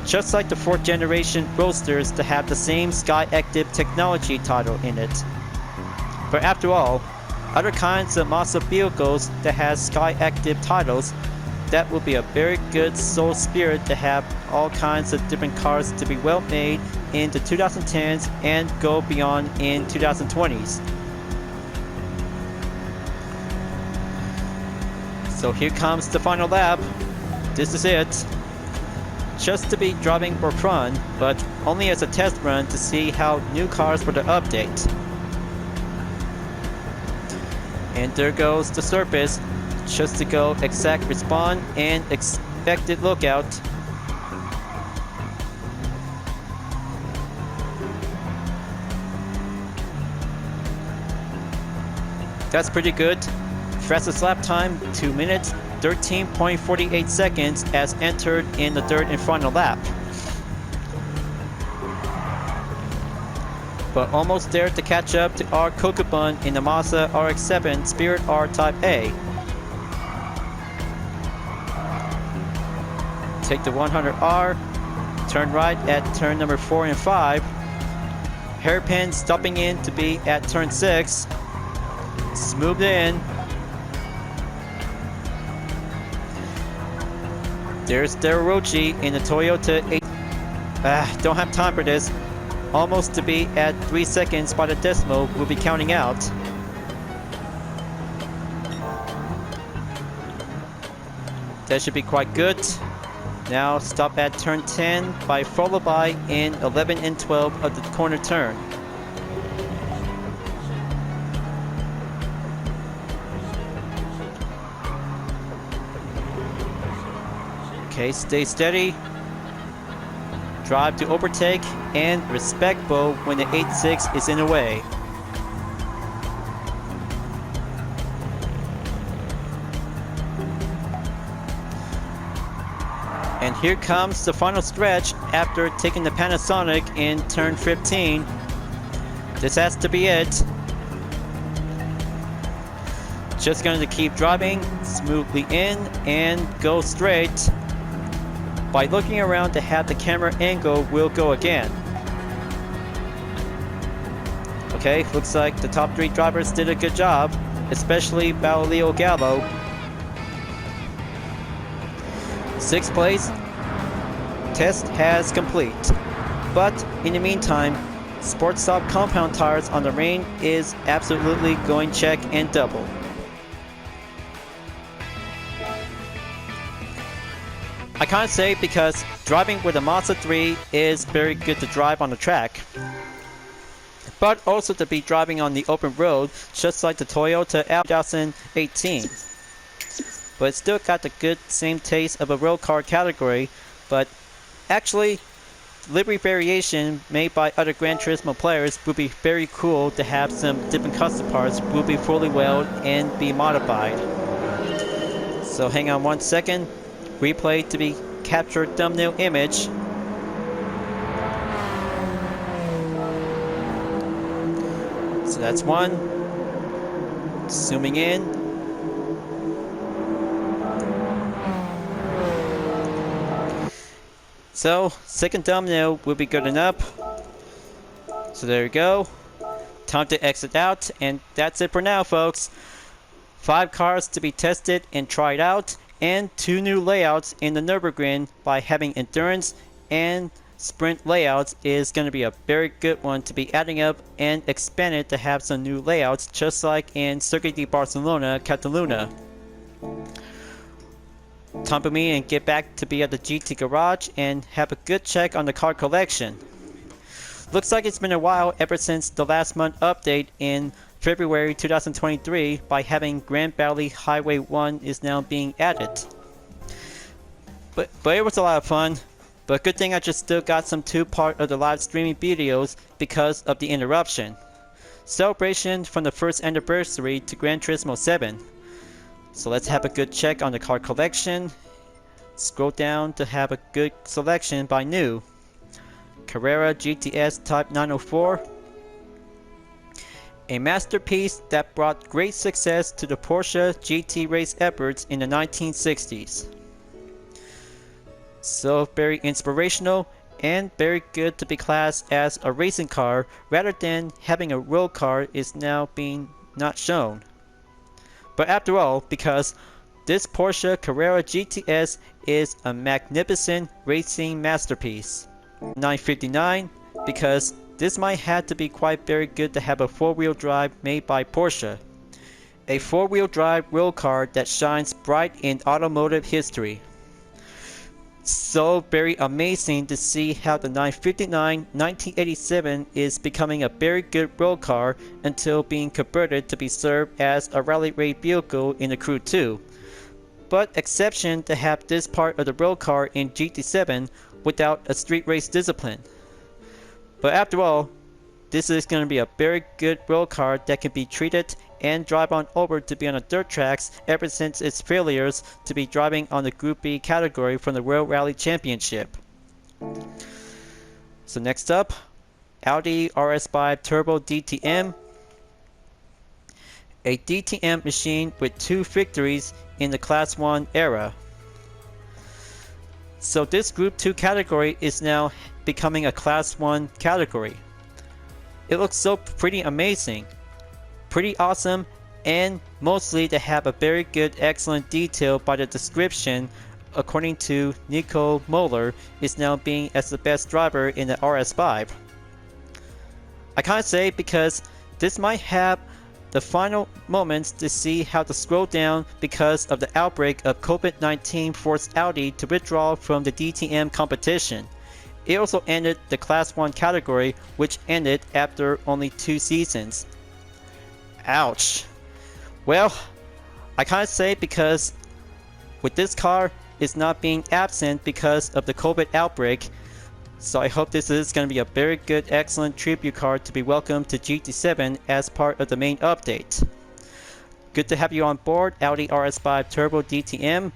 Just like the 4th generation Roadsters to have the same Sky Active technology title in it. But after all, other kinds of Mazda vehicles that has Sky Active titles, that will be a very good soul spirit to have all kinds of different cars to be well made in the 2010s and go beyond in 2020s. So here comes the final lap. This is it. Just to be driving for fun, but only as a test run to see how new cars for the update. And there goes the surface, just to go exact respawn and expected lookout. That's pretty good. Fastest lap time, 2 minutes, 13.48 seconds as entered in the third and final lap. But almost there to catch up to our Kokubun in the Mazda RX-7 Spirit R Type A. Take the 100R, turn right at turn number 4 and 5. Hairpin stopping in to be at turn 6. Smooth in. There's the Orochi in the Toyota 8. Don't have time for this. Almost to be at 3 seconds by the decimal, we'll be counting out. That should be quite good. Now stop at turn 10 by followed by in 11 and 12 of the corner turn. Okay, stay steady. Drive to overtake and respectful when the 8.6 is in the way. And here comes the final stretch after taking the Panasonic in turn 15. This has to be it. Just going to keep driving smoothly in and go straight. By looking around to have the camera angle, we'll go again. Okay, looks like the top 3 drivers did a good job, especially Baulio Gallo. 6th place, test has complete. But in the meantime, Sports Stop compound tires on the Rain is absolutely going check and double. I can't say because driving with a Mazda 3 is very good to drive on the track, but also to be driving on the open road just like the Toyota 2018. But it's still got the good same taste of a road car category, but actually livery variation made by other Gran Turismo players would be very cool to have some different custom parts will be fully welded and be modified. So hang on 1 second. Replay to be captured thumbnail image. So that's one. Zooming in. So second thumbnail will be good enough. So there you go. Time to exit out, and that's it for now, folks. 5 cars to be tested and tried out, and 2 new layouts in the Nürburgring by having endurance and sprint layouts is going to be a very good one to be adding up and expanded to have some new layouts just like in Circuit de Barcelona, Catalunya. Time for me and get back to be at the GT garage and have a good check on the car collection. Looks like it's been a while ever since the last month update in February 2023 by having Grand Valley Highway 1 is now being added. But it was a lot of fun. But good thing I just still got some 2-part of the live streaming videos because of the interruption. Celebration from the first anniversary to Gran Turismo 7. So let's have a good check on the car collection. Scroll down to have a good selection by new. Carrera GTS Type 904. A masterpiece that brought great success to the Porsche GT race efforts in the 1960s. So very inspirational and very good to be classed as a racing car rather than having a road car is now being not shown. But after all, because this Porsche Carrera GTS is a magnificent racing masterpiece. 959 because this might have to be quite very good to have a 4-wheel drive made by Porsche. A 4-wheel drive rail car that shines bright in automotive history. So very amazing to see how the 959 1987 is becoming a very good rail car until being converted to be served as a rally raid vehicle in the Crew 2. But exception to have this part of the rail car in GT7 without a street race discipline. But after all, this is going to be a very good rail car that can be treated and drive on over to be on the dirt tracks ever since its failures to be driving on the Group B category from the World Rally Championship. So next up, Audi RS5 Turbo DTM. A DTM machine with 2 victories in the Class 1 era. So this Group 2 category is now becoming a Class 1 category. It looks so pretty amazing. Pretty awesome, and mostly to have a very good excellent detail by the description. According to Nico Moeller, is now being as the best driver in the RS5. I can't say because this might have the final moments to see how to scroll down because of the outbreak of COVID-19 forced Audi to withdraw from the DTM competition. It also ended the Class 1 category, which ended after only 2 seasons. Ouch. Well, I can't say because with this car is not being absent because of the COVID outbreak, so I hope this is going to be a very good excellent tribute car to be welcomed to GT7 as part of the main update. Good to have you on board, Audi RS5 Turbo DTM.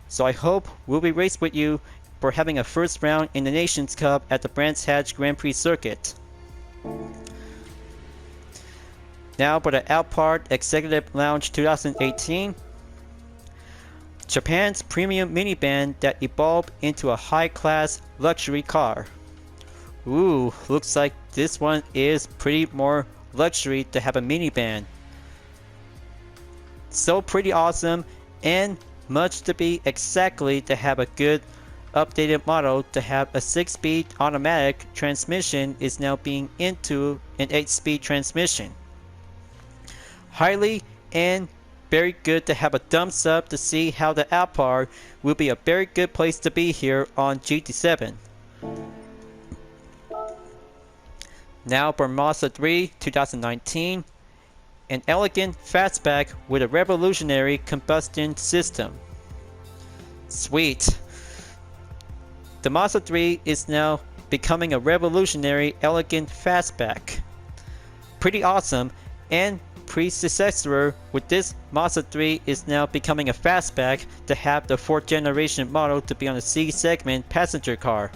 So I hope we'll be raced with you for having a first round in the Nations Cup at the Brands Hatch Grand Prix circuit. Now for the Alphard Executive Lounge 2018. Japan's premium minivan that evolved into a high-class luxury car. Ooh, looks like this one is pretty more luxury to have a minivan. So pretty awesome, and much to be exactly to have a good updated model to have a 6-speed automatic transmission is now being into an 8-speed transmission. Highly and very good to have a thumbs up to see how the Alphard will be a very good place to be here on GT7. Now for Mazda III 2019, an elegant fastback with a revolutionary combustion system. Sweet. The Mazda III is now becoming a revolutionary elegant fastback. Pretty awesome, and predecessor with this Mazda 3 is now becoming a fastback to have the 4th generation model to be on the C segment passenger car.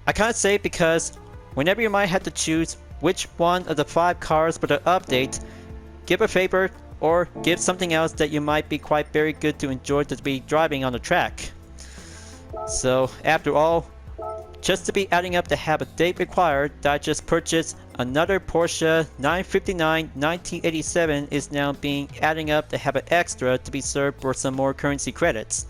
I can't say because whenever you might have to choose which one of the 5 cars for the update, give a favor or give something else that you might be quite very good to enjoy to be driving on the track. So after all, just to be adding up to have a date required that I just purchased another Porsche 959 1987 is now being adding up to have an extra to be served for some more currency credits.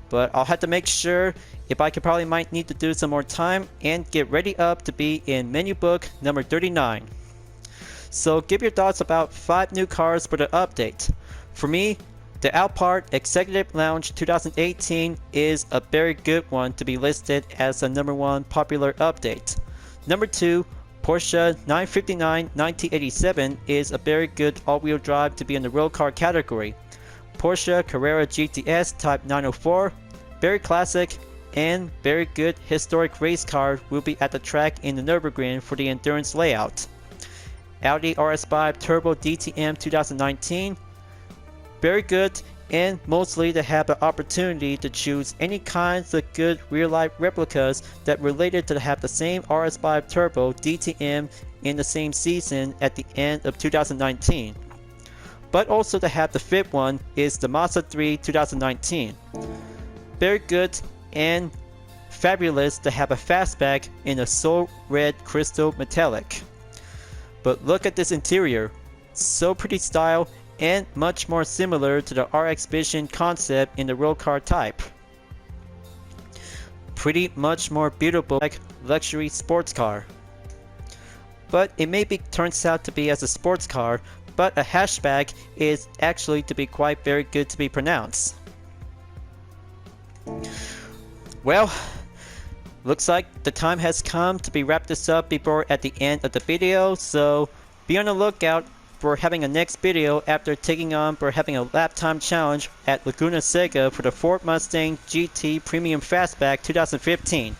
But I'll have to make sure if I could probably might need to do some more time and get ready up to be in menu book number 39. So give your thoughts about 5 new cars for the update. For me, the Alphard Executive Lounge 2018 is a very good one to be listed as a number 1 popular update. Number 2, Porsche 959 1987 is a very good all-wheel drive to be in the road car category. Porsche Carrera GTS Type 904, very classic and very good historic race car will be at the track in the Nürburgring for the endurance layout. Audi RS5 Turbo DTM 2019, very good and mostly to have the opportunity to choose any kinds of good real-life replicas that related to have the same RS5 Turbo DTM in the same season at the end of 2019. But also to have the 5th one is the Mazda III 2019. Very good and fabulous to have a fastback in a soul red crystal metallic. But look at this interior, so pretty style and much more similar to the RX Vision concept in the road car type. pretty much more beautiful like luxury sports car. But it maybe turns out to be as a sports car, but a hatchback is actually to be quite very good to be pronounced. Well, looks like the time has come to be wrap this up before at the end of the video, so be on the lookout for having a next video after taking on for having a lap time challenge at Laguna Seca for the Ford Mustang GT Premium Fastback 2015.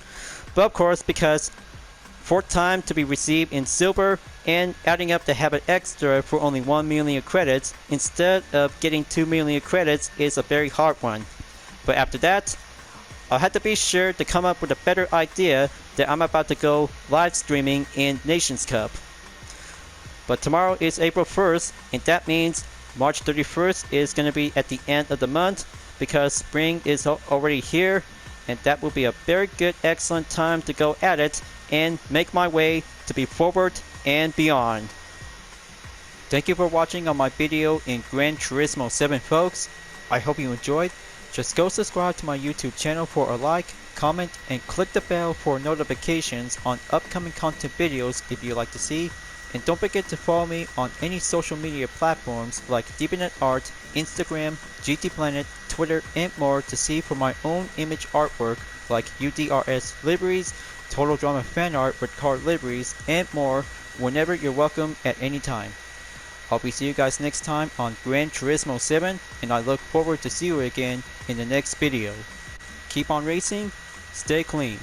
But of course, because 4th time to be received in silver and adding up to have an extra for only 1 million credits instead of getting 2 million credits is a very hard one. But after that, I'll have to be sure to come up with a better idea that I'm about to go live streaming in Nations Cup. But tomorrow is April 1st, and that means March 31st is going to be at the end of the month because spring is already here, and that will be a very good, excellent time to go at it and make my way to be forward and beyond. Thank you for watching on my video in Gran Turismo 7, folks. I hope you enjoyed. Just go subscribe to my YouTube channel for a like, comment, and click the bell for notifications on upcoming content videos if you'd like to see. And don't forget to follow me on any social media platforms like DeepNet Art, Instagram, GT Planet, Twitter, and more to see for my own image artwork like UDRS liveries, Total Drama fan art with car liveries, and more whenever you're welcome at any time. I'll be see you guys next time on Gran Turismo 7, and I look forward to see you again in the next video. Keep on racing, stay clean.